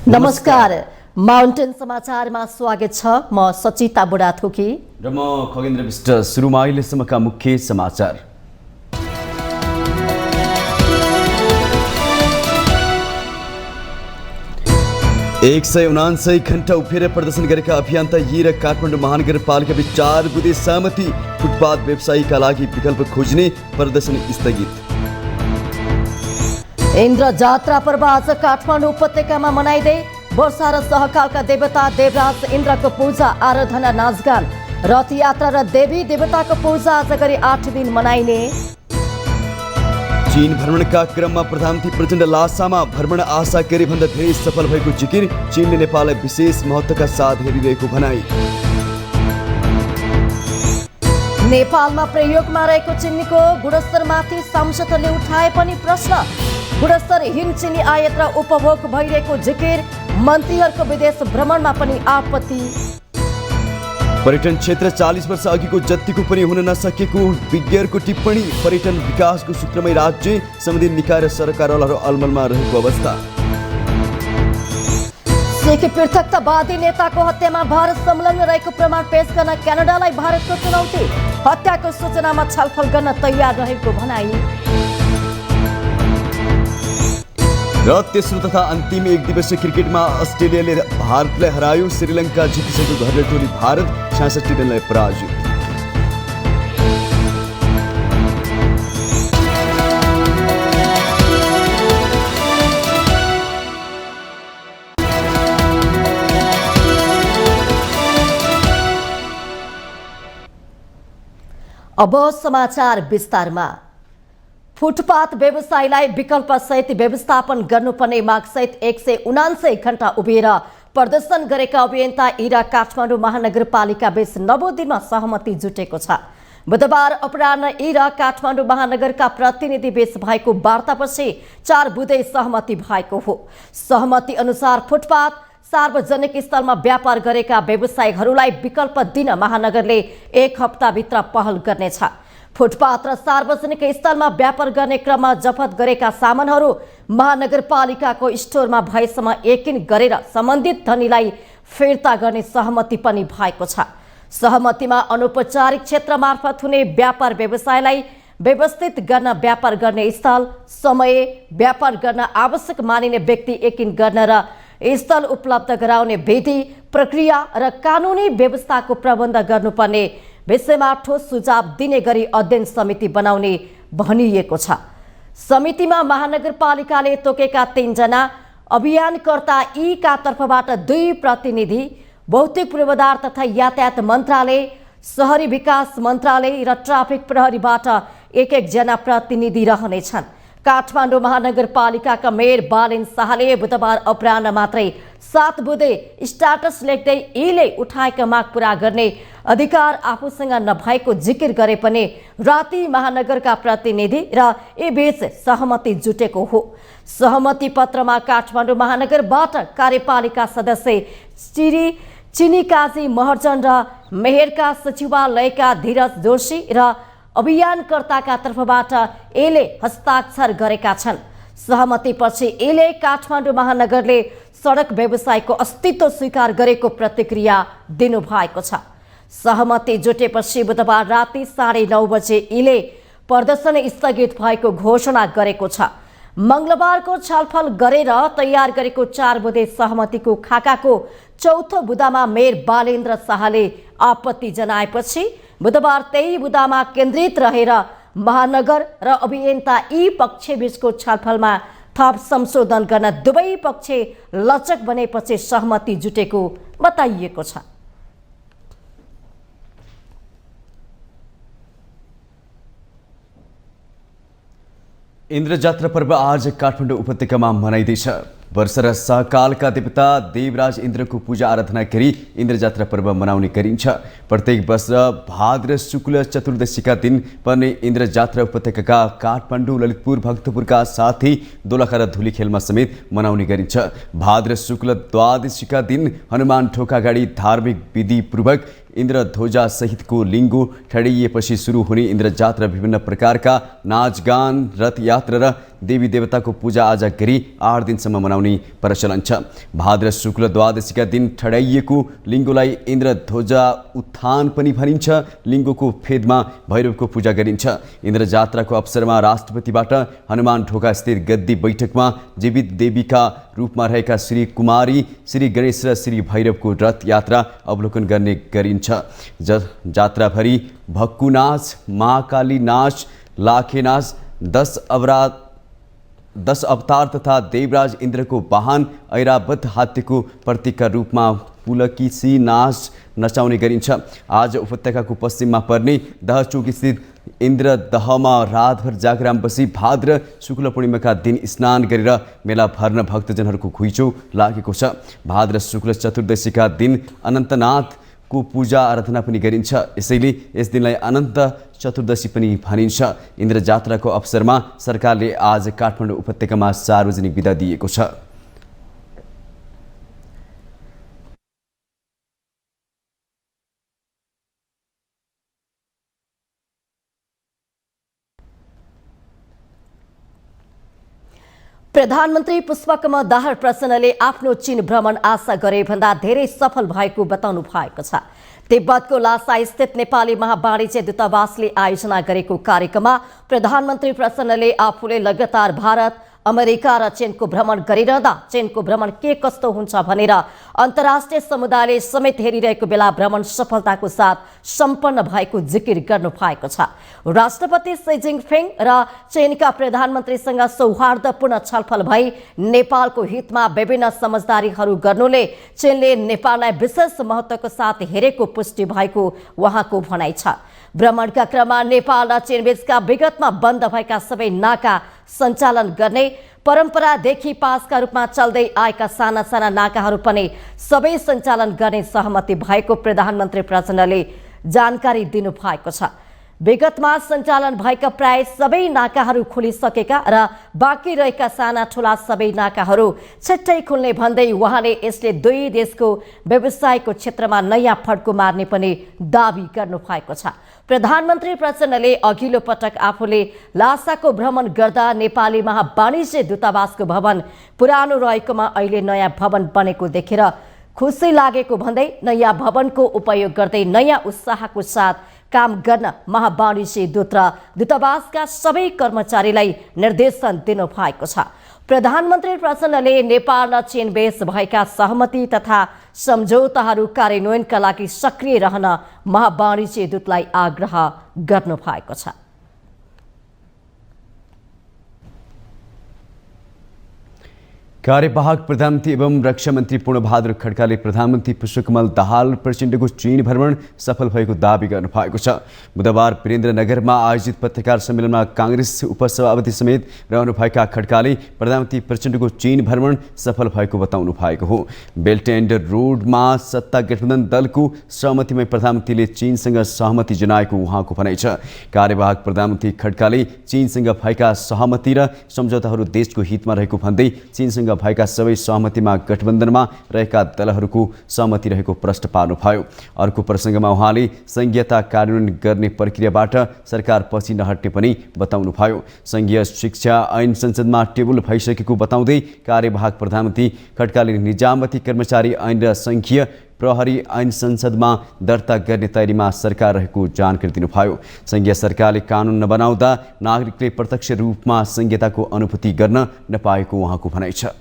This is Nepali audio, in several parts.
नमस्कार माउन्टेन समाचारमा स्वागत छ। म सचिता बुढाथोकी र म खगेन्द्र विष्ट। सुरुमा अहिलेसम्मका मुख्य समाचार। एक 179 घण्टा उभिएर प्रदर्शन गरेका अभियन्ता यी र काठमाडौँ महानगरपालिका बीच 4 बुँदे सहमति। फुटपाथ व्यवसायीका लागि विकल्प खोज्ने, प्रदर्शन स्थगित। इन्द्र जात्रा पर्व आज काठमाडौँ उपत्यकामा मनाइँदै वर्षा र सहकालका देवता देवराज इन्द्रको पूजा आराधना नाचगान। रथ यात्रा र देवी देवताको पूजा आज गरी 8 दिन मनाइने। चीन भ्रमणका क्रममा प्रधानमन्त्री प्रचण्ड लासामा भ्रमण आशा गरेभन्दा धेरै सफल भएको जिकिर। चीनले नेपाललाई विशेष महत्त्वका साथ हेरिरहेको भनाई। नेपालमा प्रयोगमा रहेको चिनीको गुणस्तरमाथि सांसदले उठाए पनि प्रश्न। गुणस्तरहीन चिनी आयात र उपभोग भइरहेको जिकिर। मन्त्रीहरूको विदेश भ्रमणमा पनि आपत्ति। पर्यटन क्षेत्र 40 वर्ष अघिको जतिको पनि हुन नसकेको विज्ञहरूको टिप्पणी। पर्यटन विकासको सूत्रमै राज्य सम्बन्धित निकाय र सरकारवालाहरू अलमलमा रहेको अवस्था। सिख पृथकतावादी नेताको हत्यामा भारत संलग्न रहेको प्रमाण पेश गर्न क्यानाडालाई भारतको चुनौती। हत्याको सूचनामा छलफल गर्न तयार रहेको भनाई। र तेस्रो तथा अन्तिम एक दिवसीय क्रिकेटमा अस्ट्रेलियाले भारतलाई हरायो। श्रीलङ्का जितिसकेको घरेलु टोली भारत 66 रनलाई पराजित। अब समाचार विस्तारमा। फुटपाथ व्यवसायलाई विकल्प सहित व्यवस्थापन गर्नुपर्ने मागसहित 179 घण्टा उभिएर प्रदर्शन गरेका अभियन्ता इरा काठमाडौँ महानगरपालिका बीच नवौं दिनमा सहमति जुटेको छ। बुधबार अपराह्न इरा काठमाडौँ महानगरका प्रतिनिधि बीच भएको वार्तापछि 4 बुँदे सहमति भएको हो। सहमति अनुसार फुटपाथ सार्वजनिक स्थलमा व्यापार गरेका व्यवसायीहरूलाई विकल्प दिन महानगरले 1 हप्ताभित्र पहल गर्नेछ। फुटपाथ र सार्वजनिक स्थलमा व्यापार गर्ने क्रममा जफत गरेका सामानहरू महानगरपालिकाको स्टोरमा भएसम्म यकिन गरेर सम्बन्धित धनीलाई फिर्ता गर्ने सहमति पनि भएको छ। सहमतिमा अनौपचारिक क्षेत्र मार्फत हुने व्यापार व्यवसायलाई व्यवस्थित गर्न, व्यापार गर्ने स्थल, समय, व्यापार गर्न आवश्यक मानिने व्यक्ति यकिन गर्न र स्थल उपलब्ध गराउने विधि, प्रक्रिया र कानुनी व्यवस्थाको प्रबन्ध गर्नुपर्ने विषयमा ठोस सुझाव दिने गरी अध्ययन समिति बनाउने भनिएको छ। समितिमा महानगरपालिकाले तोकेका 3 जना अभियानकर्ता यीका तर्फबाट 2 प्रतिनिधि, भौतिक पूर्वाधार तथा यातायात मन्त्रालय, शहरी विकास मन्त्रालय र ट्राफिक प्रहरीबाट 1 जना प्रतिनिधि रहनेछन्। काठमाडौँ महानगरपालिकाका मेयर बालेन शाहले बुधबार अपराह्न मात्रै 7 बुँदे स्ट्याटस लेख्दै यीले उठाएका माग पूरा गर्ने अधिकार आफूसँग नभएको जिकिर गरे पनि राति महानगरका प्रतिनिधि र यी बीच सहमति जुटेको हो। सहमति पत्रमा काठमाडौँ महानगरबाट कार्यपालिका सदस्य चिनी काजी महर्जन र मेयरका सचिवालयका धीरज जोशी र अभियानकर्ताका तर्फबाट एले हस्ताक्षर गरेका छन्। सहमतिपछि एले काठमाडौँ महानगरले सडक व्यवसायको अस्तित्व स्वीकार गरेको प्रतिक्रिया दिनुभएको छ। सहमति जुटेपछि बुधबार राति 9:30 बजे एले प्रदर्शन स्थगित भएको घोषणा गरेको छ। मंगलबारको छलफल गरेर तयार गरेको 4 बुँदे सहमतिको खाकाको चौथो बुँदामा मेयर बालेन्द्र शाहले आपत्ति जनाएपछि बुधबार त्यही बुँदामा केन्द्रित रहेर महानगर र अभियन्ता यी पक्षबीचको छलफलमा थप संशोधन गर्न दुवै पक्ष लचक बनेपछि सहमति जुटेको बताइएको छ। इन्द्र जात्रा पर्व आज काठमाडौँ उपत्यकामा मनाइँदैछ। वर्षा र सहकालका देवता देवराज इन्द्रको पूजा आराधना गरी इन्द्र जात्रा पर्व मनाउने गरिन्छ। प्रत्येक वर्ष भाद्र शुक्ल चतुर्दशीका दिन पर्ने इन्द्र जात्रा उपत्यकाका काठमाडौँ, ललितपुर, भक्तपुरका साथै दोलखा र धुलीखेलमा समेत मनाउने गरिन्छ। भाद्र शुक्ल द्वादशीका दिन हनुमान ढोका अगाडि धार्मिक विधिपूर्वक इन्द्रध्वजा सहितको लिङ्गो ठडिएपछि सुरु हुने इन्द्रजात्रा विभिन्न प्रकारका नाचगान रथयात्रा र देवी देवताको पूजाआजा गरी 8 दिनसम्म मनाउने प्रचलन छ। भाद्र शुक्ल द्वादशीका दिन ठडाइएको लिङ्गोलाई इन्द्रध्वजा उत्थान पनि भनिन्छ। लिङ्गोको फेदमा भैरवको पूजा गरिन्छ। इन्द्रजात्राको अवसरमा राष्ट्रपतिबाट हनुमान ढोका स्थित गद्दी बैठकमा जीवित देवीका रूपमा रहेका श्री कुमारी, श्री गणेश र श्री भैरवको रथ यात्रा अवलोकन गर्ने गरिन्छ। जात्राभरि भक्कु नाच, महाकाली नाच, लाखे नाच, 10 अवतार तथा देवराज इन्द्रको वाहन ऐरावत हात्तीको प्रतीकका रूपमा पुलकिसी नाच नचाउने गरिन्छ। आज उपत्यकाको पश्चिममा पर्ने दहचोक स्थित इन्द्रदहमा रातभर जागराम बसी भाद्र शुक्ल पूर्णिमाका दिन स्नान गरेर मेला भर्न भक्तजनहरूको घुइँचो लागेको छ। भाद्र शुक्ल चतुर्दशीका दिन अनन्तनाथको पूजा आराधना पनि गरिन्छ। यसैले यस दिनलाई अनन्त चतुर्दशी पनि भनिन्छ। इन्द्रजात्राको अवसरमा सरकारले आज काठमाडौँ उपत्यकामा सार्वजनिक बिदा दिएको छ। प्रधानमन्त्री पुष्पकमल दाहाल प्रचण्डले आफ्नो चीन भ्रमण आशा गरे भन्दा धेरै सफल भएको बताउनु भएको छ। तिब्बतको लासा स्थित नेपाली महावाणिज्य दूतावासले आयोजना गरेको कार्यक्रममा प्रधानमन्त्री प्रचण्डले आफूले लगातार भारत, अमेरिका र चीनको भ्रमण गरिरहँदा चीनको भ्रमण के कस्तो हुन्छ भनेर अन्तर्राष्ट्रिय समुदायले समेत हेरिरहेको बेला भ्रमण सफलताको साथ सम्पन्न भएको जिकिर गर्नु भएको छ। राष्ट्रपति सी जिनपिङ र चीनका प्रधानमन्त्रीसँग सौहार्दपूर्ण छलफल भई नेपालको हितमा विभिन्न समझदारीहरू गर्नुले चीनले नेपाललाई विशेष महत्त्वको साथ हेरेको पुष्टि भएको उहाँको भनाइ छ। भ्रमणका क्रममा नेपाल र चीनबीचका विगतमा बन्द भएका सबै नाका सञ्चालन गर्ने, परम्परादेखि पासका रूपमा चल्दै आएका साना साना नाकाहरू पनि सबै सञ्चालन गर्ने सहमति भएको प्रधानमन्त्री प्रचण्डले जानकारी दिनुभएको छ। विगतमा सञ्चालन भएका प्राय सबै नाकाहरू खोलिसकेका र बाँकी रहेका साना ठुला सबै नाकाहरू छिट्टै खुल्ने भन्दै उहाँले यसले दुई देशको व्यवसायको क्षेत्रमा नयाँ फड्को मार्ने पनि दावी गर्नु भएको छ। प्रधानमन्त्री प्रचण्डले अघिल्लो पटक आफूले लासाको भ्रमण गर्दा नेपाली महावाणिज्य दूतावासको भवन पुरानो रहेकोमा अहिले नयाँ भवन बनेको देखेर खुसी लागेको भन्दै नयाँ भवनको उपयोग गर्दै नयाँ उत्साहको साथ काम गर्न महावाणिज्य दूत र दूतावासका सबै कर्मचारीलाई निर्देशन दिनु भएको छ। प्रधानमन्त्री प्रचण्डले नेपाल र चीन बीच भएका सहमति तथा सम्झौताहरू कार्यान्वयनका लागि सक्रिय रहन महावाणिज्य दूतलाई आग्रह गर्नु भएको छ। कार्यवाहक प्रधानमन्त्री एवं रक्षा मन्त्री पूर्णबहादुर खड्काले प्रधानमन्त्री पुष्पकमल दाहाल प्रचण्डको चीन भ्रमण सफल भएको दावी गर्नु भएको छ। बुधबार वीरेन्द्रनगरमा आयोजित पत्रकार सम्मेलनमा काङ्ग्रेस उपसभापति समेत रहनुभएका खड्काले प्रधानमन्त्री प्रचण्डको चीन भ्रमण सफल भएको बताउनु भएको हो। बेल्ट एन्ड रोडमा सत्ता गठबन्धन दलको सहमतिमै प्रधानमन्त्रीले चीनसँग सहमति जनाएको उहाँको भनाइ छ। कार्यवाहक प्रधानमन्त्री खड्काले चीनसँग भएका सहमति र सम्झौताहरू देशको हितमा रहेको भन्दै चीनसँग भएका सबै सहमतिमा गठबन्धनमा रहेका दलहरूको सहमति रहेको प्रश्न पार्नुभयो। अर्को प्रसङ्गमा उहाँले संघीयता कार्यान्वयन गर्ने प्रक्रियाबाट सरकार पछि नहट्ने पनि बताउनुभयो। संघीय शिक्षा ऐन संसदमा टेबल भइसकेको बताउँदै कार्यवाहक प्रधानमन्त्री खड्काले निजामती कर्मचारी ऐन र संघीय प्रहरी ऐन संसदमा दर्ता गर्ने तयारीमा सरकार रहेको जानकारी दिनुभयो। संघीय सरकारले कानुन नबनाउँदा नागरिकले प्रत्यक्ष रूपमा संघीयताको अनुभूति गर्न नपाएको उहाँको भनाइ छ।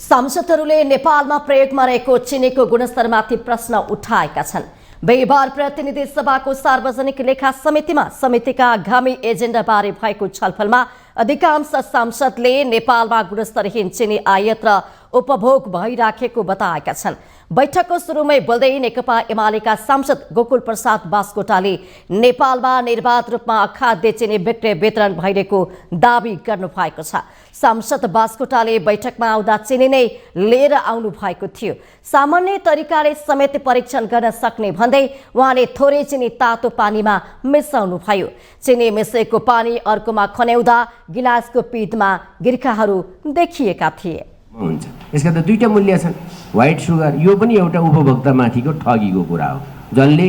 सांसदहरूले नेपालमा प्रयोगमा रहेको चिनीको गुणस्तरमाथि प्रश्न उठाएका छन्। बिहिबार प्रतिनिधि सभाको सार्वजनिक लेखा समितिमा समितिका आगामी एजेन्डाबारे भएको छलफलमा अधिकांश सांसदले नेपालमा गुणस्तरहीन चिनी आयात र उपभोग भइराखेको बताएका छन्। बैठकको सुरुमै बोल्दै नेकपा एमालेका सांसद गोकुल प्रसाद बास्कोटाले नेपालमा निर्वाध रूपमा अखाद्य चिनी बिक्री वितरण भइरहेको दावी गर्नु भएको छ। सांसद बास्कोटाले बैठकमा आउँदा चिनी नै लिएर आउनु भएको थियो। सामान्य तरिकाले समेत परीक्षण गर्न सक्ने भन्दै उहाँले थोरै चिनी तातो पानीमा मिसाउनु भयो। चिनी मिसेको पानी अर्कोमा खन्याउँदा गिलासको पिठमा गिर्खाहरू देखिएका थिए। हुन्छ। यसका त दुईटा मूल्य छन्। व्हाइट सुगर यो पनि एउटा उपभोक्तामाथिको ठगीको कुरा हो, जसले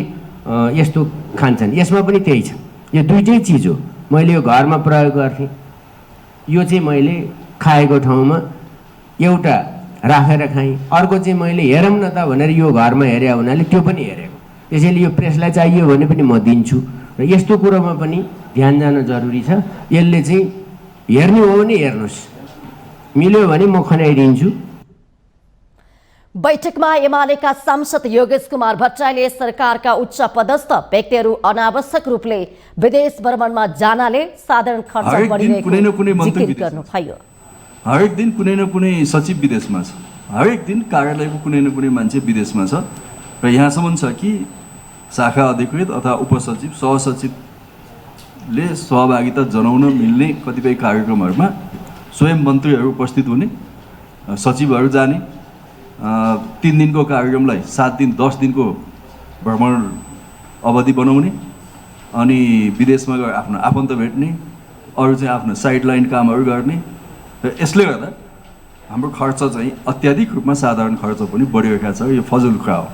यस्तो खान्छन्, यसमा पनि त्यही छ। यो दुईटै चिज हो। मैले यो घरमा प्रयोग गर्थेँ, यो चाहिँ मैले खाएको ठाउँमा एउटा राखेर खाएँ, अर्को चाहिँ मैले हेरौँ न त भनेर यो घरमा हेरे हुनाले त्यो पनि हेरेको। त्यसैले यो प्रेसलाई चाहियो भने पनि म दिन्छु र यस्तो कुरोमा पनि ध्यान जान जरुरी छ। यसले चाहिँ हेर्नु हो भने हेर्नुहोस्, मिल्यो भने म खनाइदिन्छु। बैठकमा एमालेका सांसद योगेश कुमार भट्टराईले सरकारका उच्च पदस्थ व्यक्तिहरू अनावश्यक रूपले विदेश भ्रमणमा जानाले साधारण खर्च बढिरहेको जिकिर गर्नुभयो। हरेक दिन कुनै न कुनै सचिव विदेशमा छ, हरेक दिन कार्यालयको कुनै न कुनै मान्छे विदेशमा छ र यहाँसम्म छ कि शाखा अधिकृत अथवा उपसचिव सहसचिवले सहभागिता जनाउन मिल्ने कतिपय कार्यक्रमहरूमा स्वयं मन्त्रीहरू उपस्थित हुने, सचिवहरू जाने, 3 दिनको कार्यक्रमलाई 7 दिन 10 दिनको भ्रमण अवधि बनाउने, अनि विदेशमा गएर आफ्नो आफन्त भेट्ने, अरू चाहिँ आफ्नो साइडलाइन कामहरू गर्ने। र यसले गर्दा हाम्रो खर्च चाहिँ अत्याधिक रूपमा साधारण खर्च पनि बढिरहेको छ। यो फजुल कुरा हो।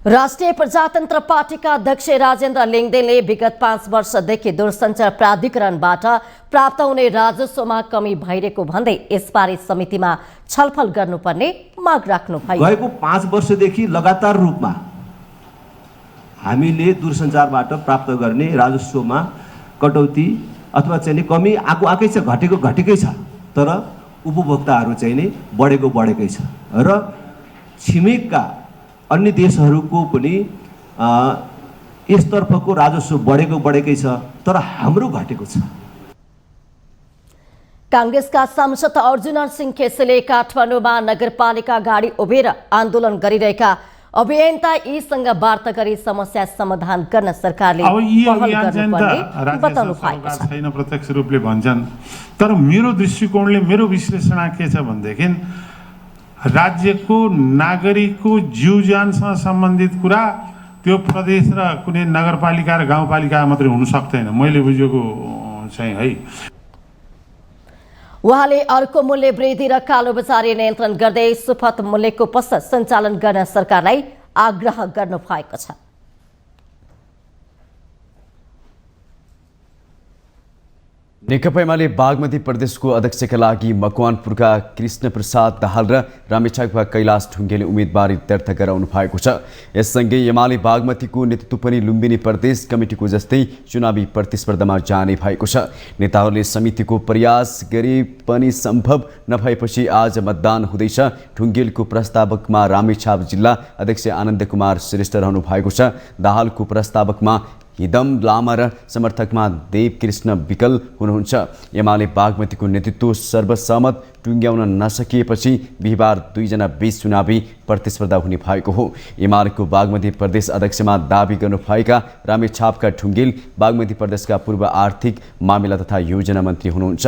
राष्ट्रिय प्रजातन्त्र पार्टीका अध्यक्ष राजेन्द्र लिङदेनले विगत 5 वर्षदेखि दूरसञ्चार प्राधिकरणबाट प्राप्त हुने राजस्वमा कमी भइरहेको भन्दै यसबारे समितिमा छलफल गर्नुपर्ने माग राख्नुभयो। गएको 5 वर्षदेखि लगातार रूपमा हामीले दूरसञ्चारबाट प्राप्त गर्ने राजस्वमा कटौती अथवा चाहिँ कमी आएकै छ, घटेकै छ, तर उपभोक्ताहरू चाहिँ नि बढेकै छ र छिमेकका अन्य देशहरूको पनि यसतर्फको राजस्व बढेकै छ, तर हाम्रो घटेको छ। कांग्रेसका सांसद अर्जुन सिंह केसीले काठमाडौँमा नगरपालिका गाडी उभिएर आन्दोलन गरिरहेका अभियन्ता यीसँग वार्ता गरी समस्या समाधान गर्न सरकारले पहल गर्नुपर्ने बताउनु भएको छ। छैन प्रत्यक्ष रूपले भन्छन्, तर मेरो दृष्टिकोणले मेरो विश्लेषण के छ भनेदेखि राज्यको नागरिकको जीवज्यानसँग सम्बन्धित कुरा त्यो प्रदेश र कुनै नगरपालिका र गाउँपालिका मात्रै हुन सक्दैन, मैले बुझेको चाहिँ है। उहाँले अर्को मूल्य वृद्धि र कालोबजारी नियन्त्रण गर्दै सुपथ मूल्यको पसल सञ्चालन गर्न सरकारलाई आग्रह गर्नु भएको छ। नेकपा एमाले बागमती प्रदेशको अध्यक्षका लागि मकवानपुरका कृष्ण प्रसाद दाहाल र रामेछापका कैलाश ढुङ्गेले उम्मेदवारी दर्ता गराउनु भएको छ। यससँगै एमाले बागमतीको नेतृत्व पनि लुम्बिनी प्रदेश कमिटीको जस्तै चुनावी प्रतिस्पर्धामा जाने भएको छ। नेताहरूले समितिको प्रयास गरे पनि सम्भव नभएपछि आज मतदान हुँदैछ। ढुङ्गेलको प्रस्तावकमा रामेछाप जिल्ला अध्यक्ष आनन्द कुमार श्रेष्ठ रहनु भएको छ। दाहालको प्रस्तावकमा हिदम लामा र समर्थकमा देवकृष्ण विकल हुनुहुन्छ। एमाले बागमतीको नेतृत्व सर्वसम्मत टुङ्ग्याउन नसकिएपछि बिहिबार 2 जना बीच चुनावी प्रतिस्पर्धा हुने भएको हो। एमालेको बागमती प्रदेश अध्यक्षमा दावी गर्नुभएका रामेछापका ढुङ्गेल बागमती प्रदेशका पूर्व आर्थिक मामिला तथा योजना मन्त्री हुनुहुन्छ।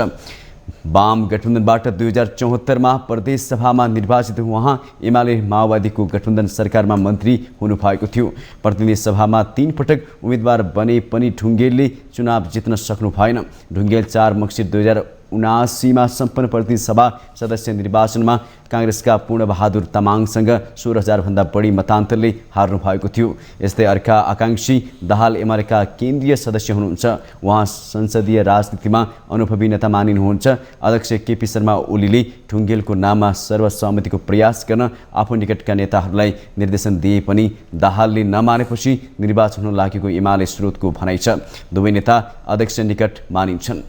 वाम गठबन्धनबाट 2074 प्रदेश सभामा निर्वाचित उहाँ एमाले माओवादीको गठबन्धन सरकारमा मन्त्री हुनुभएको थियो। प्रतिनिधि सभामा 3 पटक उम्मेदवार बने पनि ढुङ्गेलले चुनाव जित्न सक्नु भएन। ढुङ्गेल 4 मक्सिर 2079 सम्पन्न प्रतिनिधि सभा सदस्य निर्वाचनमा काङ्ग्रेसका पूर्णबहादुर तामाङसँग 16,000 भन्दा बढी मतान्तरले हार्नु भएको थियो। यस्तै अर्का आकाङ्क्षी दाहाल एमालेका केन्द्रीय सदस्य हुनुहुन्छ। उहाँ संसदीय राजनीतिमा अनुभवी नेता मानिनुहुन्छ। अध्यक्ष केपी शर्मा ओलीले ढुङ्गेलको नाममा सर्वसम्मतिको प्रयास गर्न आफू निकटका नेताहरूलाई निर्देशन दिए पनि दाहालले नमानेपछि निर्वाचन हुन लागेको एमाले स्रोतको भनाइ छ। दुवै नेता अध्यक्ष निकट मानिन्छन्।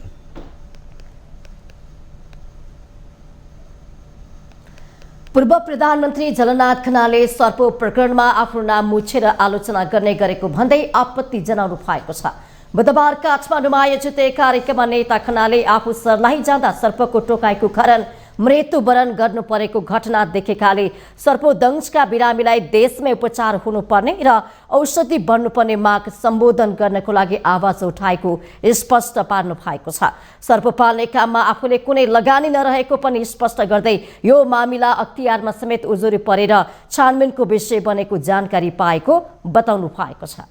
पूर्व प्रधानमन्त्री झलनाथ खनालले सर्पो प्रकरणमा आफ्नो नाम मुछेर आलोचना गर्ने गरेको भन्दै आपत्ति जनाउनु भएको छ। बुधबार काठमाडौँमा आयोजित एक कार्यक्रममा नेता खनालले आफू सर्लाही जाँदा सर्पको टोकाइको कारण मृत्युवरण गर्नु परेको घटना देखेकाले सर्पोदंशका बिरामीलाई देशमै उपचार हुनुपर्ने र औषधि बन्नुपर्ने माग सम्बोधन गर्नको लागि आवाज उठाएको स्पष्ट पार्नु भएको छ। सर्प पाल्ने काममा आफूले कुनै लगानी नरहेको पनि स्पष्ट गर्दै यो मामिला अख्तियारमा समेत उजुरी परेर छानबिनको विषय बनेको जानकारी पाएको बताउनु भएको छ।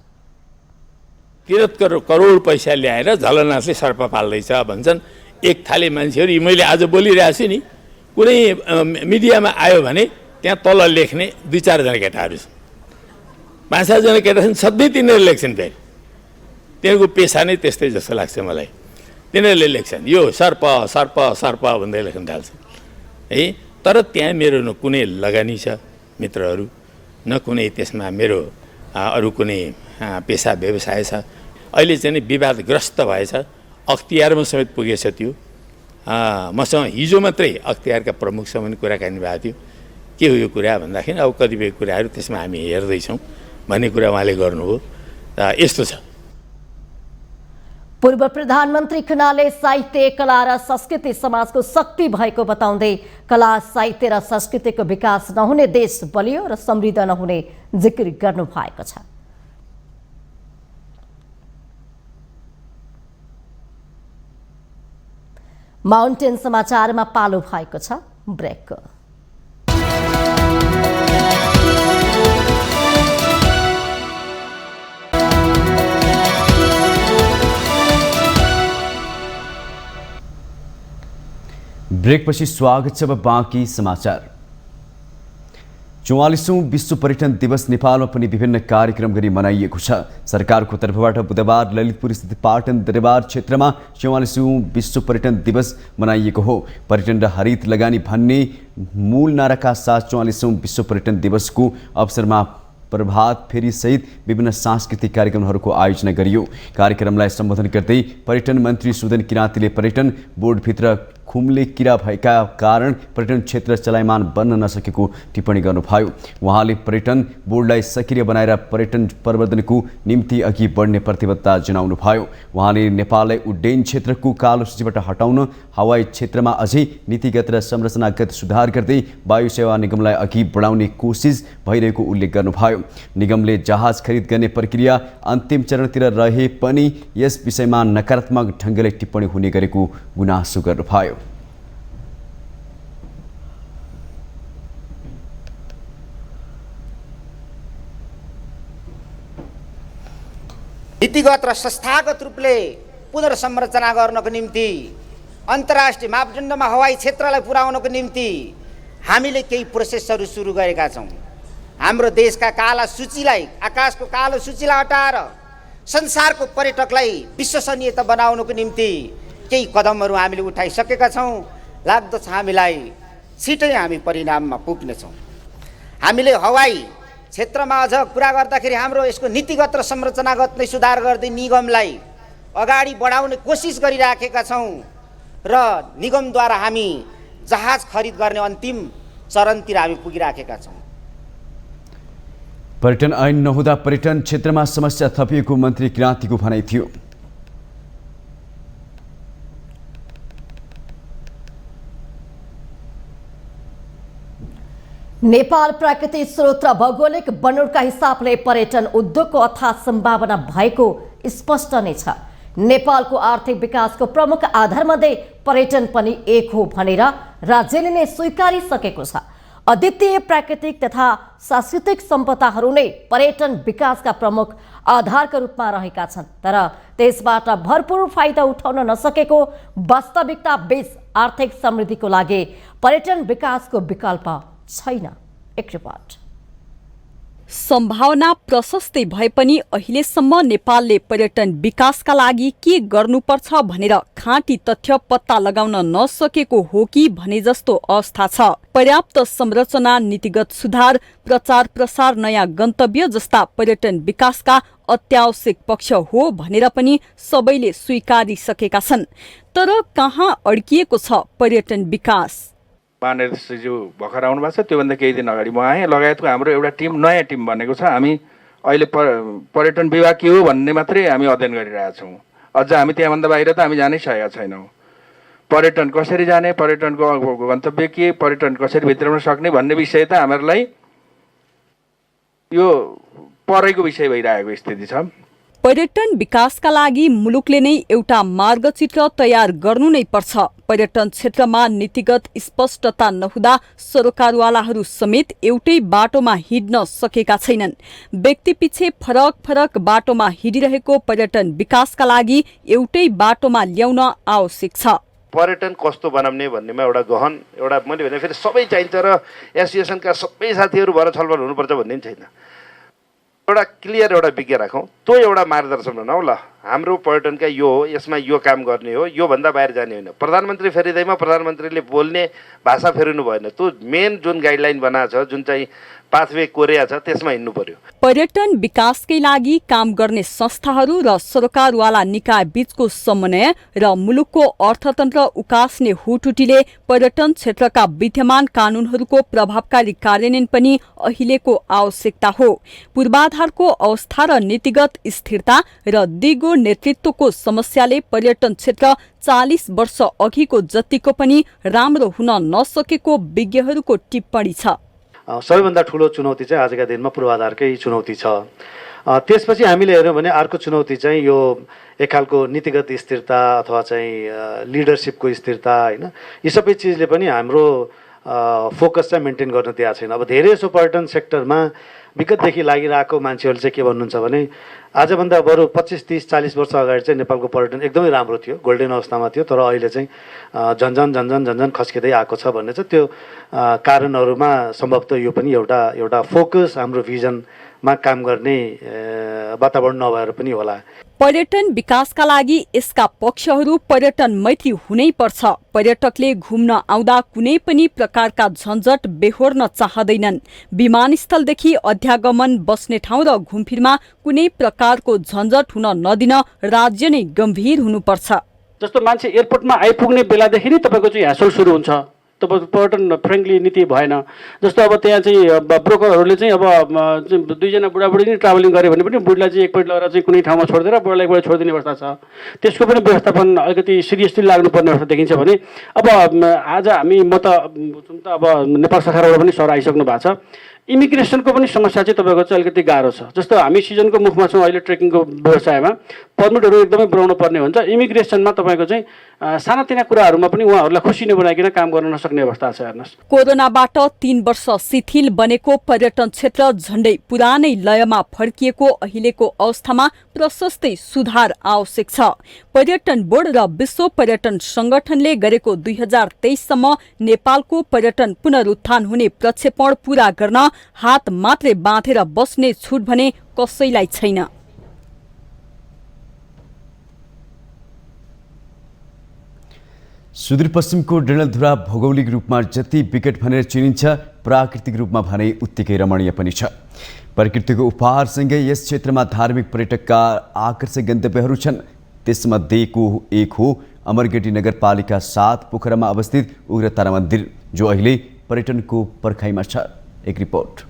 किरत करोड पैसा ल्याएर झलनाथले सर्प पाल्दैछ भन्छन्। एक थाले मान्छेहरू मैले आज बोलिरहेको छु नि, कुनै मिडियामा आयो भने त्यहाँ तल लेख्ने 2-4 जना केटाहरू छन्, 5-7 जना केटा छन्, सधैँ तिनीहरू लेख्छन्। फेरि तिनीहरूको पेसा नै त्यस्तै जस्तो लाग्छ मलाई। तिनीहरूले लेख्छन् यो सर्प सर्प सर्प भन्दै लेख्न थाल्छन् है। तर त्यहाँ मेरो न कुनै लगानी छ मित्रहरू, न कुनै त्यसमा मेरो अरू कुनै पेसा व्यवसाय छ। अहिले चाहिँ नि विवादग्रस्त भएछ, अख्तियारमा समेत पुगेछ त्यो। मसँग हिजो मात्रै अख्तियारका प्रमुखसँग पनि कुराकानी भएको थियो। के हो यो कुरा भन्दाखेरि अब कतिपय कुराहरू त्यसमा हामी हेर्दैछौँ भन्ने कुरा उहाँले गर्नुभयो। यस्तो छ। पूर्व प्रधानमन्त्री खनालले साहित्य, कला र संस्कृति समाजको शक्ति भएको बताउँदै कला, साहित्य र संस्कृतिको विकास नहुने देश बलियो र समृद्ध नहुने जिकिर गर्नु भएको छ। माउन्टेन समाचारमा पालो भएको छ ब्रेकको। ब्रेकपछि स्वागत छ। अब बाँकी समाचार। 44औं विश्व पर्यटन दिवस नेपालमा पनि विभिन्न कार्यक्रम गरी मनाइएको छ। सरकारको तर्फबाट बुधबार ललितपुर स्थित पाटन दरबार क्षेत्रमा 44औं विश्व पर्यटन दिवस मनाइएको हो। पर्यटन र हरित लगानी भन्ने मूल नाराका साथ 44औं विश्व पर्यटन दिवसको अवसरमा प्रभात फेरी सहित विभिन्न सांस्कृतिक कार्यक्रमहरूको आयोजना गरियो। कार्यक्रमलाई सम्बोधन गर्दै पर्यटन मन्त्री सुदन किराँतीले पर्यटन बोर्डभित्र खुम्ले किरा भएका कारण पर्यटन क्षेत्र चलायमान बन्न नसकेको टिप्पणी गर्नुभयो। उहाँले पर्यटन बोर्डलाई सक्रिय बनाएर पर्यटन प्रवर्धनको निम्ति अघि बढ्ने प्रतिबद्धता जनाउनुभयो। उहाँले नेपाललाई उड्डयन क्षेत्रको कालो सूचीबाट हटाउन हवाई क्षेत्रमा अझै नीतिगत र संरचनागत सुधार गर्दै वायु सेवा निगमलाई अघि बढाउने कोसिस भइरहेको उल्लेख गर्नुभयो। निगमले जहाज खरिद गर्ने प्रक्रिया अन्तिम चरणतिर रहे पनि यस विषयमा नकारात्मक ढङ्गले टिप्पणी हुने गरेको गुनासो गर्नुभयो। नीतिगत र संस्थागत रूपले पुनर्संरचना गर्नको निम्ति अन्तर्राष्ट्रिय मापदण्डमा हवाई क्षेत्रलाई पुर्याउनको निम्ति हामीले केही प्रोसेसहरू सुरु गरेका छौँ। हाम्रो देशका काला सूचीलाई, आकाशको कालो सूचीलाई हटाएर संसारको पर्यटकलाई विश्वसनीयता बनाउनको निम्ति केही कदमहरू हामीले उठाइसकेका छौँ। लाग्दछ हामीलाई छिटै हामी परिणाममा पुग्नेछौँ। हामीले हवाई क्षेत्रमा अझ कुरा गर्दाखेरि हाम्रो यसको नीतिगत र संरचनागत नै सुधार गर्दै निगमलाई अगाडि बढाउने कोसिस गरिराखेका छौँ र निगमद्वारा हामी जहाज खरिद गर्ने अन्तिम चरणतिर हामी पुगिराखेका छौँ। पर्यटन ऐन नहुँदा पर्यटन क्षेत्रमा समस्या थपिएको मन्त्री किराँतीको भनाइ थियो। नेपाल प्राकृतिक स्रोत र भौगोलिक बनोटका हिसाबले पर्यटन उद्योगको अथाह सम्भावना भएको स्पष्ट नै छ। नेपालको आर्थिक विकासको प्रमुख आधारमध्ये पर्यटन पनि एक हो भनेर राज्यले नै स्वीकारिसकेको छ। अद्वितीय प्राकृतिक तथा सांस्कृतिक सम्पदाहरू नै पर्यटन विकासका प्रमुख आधारका रूपमा रहेका छन्। तर त्यसबाट भरपूर फाइदा उठाउन नसकेको वास्तविकता बीच आर्थिक समृद्धिको लागि पर्यटन विकासको विकल्प छैन। एक रिपोर्ट। सम्भावना प्रशस्तै भए पनि अहिलेसम्म नेपालले पर्यटन विकासका लागि के गर्नुपर्छ भनेर खाँटी तथ्य पत्ता लगाउन नसकेको हो कि भने जस्तो अवस्था छ। पर्याप्त संरचना, नीतिगत सुधार, प्रचार प्रसार, नयाँ गन्तव्य जस्ता पर्यटन विकासका अत्यावश्यक पक्ष हो भनेर पनि सबैले स्वीकारिसकेका छन्। तर कहाँ अड्किएको छ पर्यटन विकास? महानिर्देशकज्यू भर्खर आउनु भएको छ। त्योभन्दा केही दिन अगाडि म आएँ। लगायतको हाम्रो एउटा टिम, नयाँ टिम बनेको छ। हामी अहिले पर्यटन विभाग के हो भन्ने मात्रै हामी अध्ययन गरिरहेका छौँ। अझ हामी त्यहाँभन्दा बाहिर त हामी जानै सकेका छैनौँ। पर्यटन कसरी जाने, पर्यटनको गन्तव्य के, पर्यटन कसरी भित्राउन सक्ने भन्ने विषय त हामीहरूलाई यो परेको विषय भइरहेको स्थिति छ। पर्यटन विकासका लागि मुलुकले नै एउटा मार्गचित्र तयार गर्नु नै पर्छ। पर्यटन क्षेत्रमा नीतिगत स्पष्टता नहुँदा सरकारवालाहरू समेत एउटै बाटोमा हिँड्न सकेका छैनन्। व्यक्तिपिछे फरक फरक बाटोमा हिँडिरहेको पर्यटन विकासका लागि एउटै बाटोमा ल्याउन आवश्यक छ। पर्यटन कस्तो बनाउने भन्नेमा एउटा गहन एउटा मैले भने फेरि सबै चाहिन्छ र एसोसिएसनका सबै साथीहरू भएर छलफल हुनुपर्छ भन्ने पनि छैन। एउटा क्लियर एउटा विज्ञ राखौँ, त्यो एउटा मार्गदर्शन बनाऊ। ल हाम्रो पर्यटनका यो हो, यसमा यो काम गर्ने हो, योभन्दा बाहिर जाने होइन। प्रधानमन्त्री फेरिँदैमा प्रधानमन्त्रीले बोल्ने भाषा फेरिनु भएन। त्यो मेन जुन गाइडलाइन बनाएको छ, जुन चाहिँ पाथवे कोरिया छ, त्यसमा हिँड्नु पर्यो। पर्यटन विकासकै लागि काम गर्ने संस्थाहरू र सरकारवाला निकाय बीचको समन्वय र मुलुकको अर्थतन्त्र उकास्ने हुटुटीले पर्यटन क्षेत्रका विद्यमान कानुनहरूको प्रभावकारी कार्यान्वयन पनि अहिलेको आवश्यकता हो। पूर्वाधारको अवस्था र नीतिगत स्थिरता र दिगो नेतृत्वको समस्याले पर्यटन क्षेत्र 40 वर्ष अघिको जतिको पनि राम्रो हुन नसकेको विज्ञहरूको टिप्पणी छ। सबैभन्दा ठुलो चुनौती चाहिँ आजका दिनमा पूर्वाधारकै चुनौती छ। त्यसपछि हामीले हेऱ्यौँ भने अर्को चुनौती चाहिँ यो एक खालको नीतिगत स्थिरता अथवा चाहिँ लिडरसिपको स्थिरता होइन, यी सबै चिजले पनि हाम्रो फोकस चाहिँ मेन्टेन गर्न दिएको छैन। अब धेरै जसो पर्यटन सेक्टरमा विगतदेखि लागिरहेको मान्छेहरूले चाहिँ के भन्नुहुन्छ भने आजभन्दा बरु 25, 30, 40 वर्ष अगाडि चाहिँ नेपालको पर्यटन एकदमै राम्रो थियो, गोल्डन अवस्थामा थियो, तर अहिले चाहिँ झन्झन खस्किँदै आएको छ भन्ने चाहिँ त्यो कारणहरूमा सम्भवतः यो पनि एउटा फोकस हाम्रो भिजनमा काम गर्ने वातावरण नभएर पनि होला। पर्यटन विकासका लागि यसका पक्षहरू पर्यटन मैत्री हुनै पर्छ। पर्यटकले घुम्न आउँदा कुनै पनि प्रकारका झन्झट बेहोर्न चाहँदैनन्। विमानस्थलदेखि अध्यागमन, बस्ने ठाउँ र घुमफिरमा कुनै प्रकारको झन्झट हुन नदिन राज्य नै गम्भीर हुनुपर्छ। जस्तो मान्छे एयरपोर्टमा आइपुग्ने बेलादेखि नै तपाईँको चाहिँ ह्यासल सुरु हुन्छ। तपाईँ पर्यटन फ्रेन्डली नीति भएन। जस्तो अब त्यहाँ चाहिँ ब्रोकरहरूले चाहिँ अब दुईजना बुढाबुढी नै ट्राभलिङ गऱ्यो भने पनि बुढीलाई चाहिँ एकपल्ट लगेर चाहिँ कुनै ठाउँमा छोडिदिएर बुढालाई एकपल्ट छोडिदिने अवस्था छ। त्यसको पनि व्यवस्थापन अलिकति सिरियसली लाग्नुपर्ने अवस्था देखिन्छ भने अब आज हामी म त अब नेपाल सरकारबाट पनि सर आइसक्नु भएको छ। इमिग्रेसनको पनि समस्या चाहिँ तपाईँको चाहिँ अलिकति गाह्रो छ। जस्तो हामी सिजनको मुखमा छौँ अहिले ट्रेकिङको व्यवसायमा, पर्मिटहरू एकदमै बढाउनु पर्ने हुन्छ। इमिग्रेसनमा तपाईँको चाहिँ सानातिना कुराहरूमा पनि उहाँहरूलाई खुसी नबनाइकन काम गर्न नसक्ने अवस्था छ। हेर्नुहोस्, कोरोनाबाट 3 वर्ष शिथिल बनेको पर्यटन क्षेत्र झण्डै पुरानै लयमा फर्किएको अहिलेको अवस्थामा प्रशस्तै सुधार आवश्यक छ। पर्यटन बोर्ड र विश्व पर्यटन संगठनले गरेको 2023 सम्म नेपालको पर्यटन पुनरुत्थान हुने प्रक्षेपण पूरा गर्न हात मात्रै बाँधेर बस्ने छुट भने कसैलाई छैन। सुदूरपश्चिमको डडेलधुरा भौगोलिक रूपमा जति विकट भनेर चिनिन्छ, प्राकृतिक रूपमा भने उत्तिकै रमणीय पनि छ। प्रकृतिको उपहारसँगै यस क्षेत्रमा धार्मिक पर्यटकका आकर्षक गन्तव्यहरू छन्। त्यसमध्येको एक हो अमरगढी नगरपालिका 7 पोखरामा अवस्थित उग्रतारा मन्दिर, जो अहिले पर्यटनको पर्खाइमा छ। एक रिपोर्ट।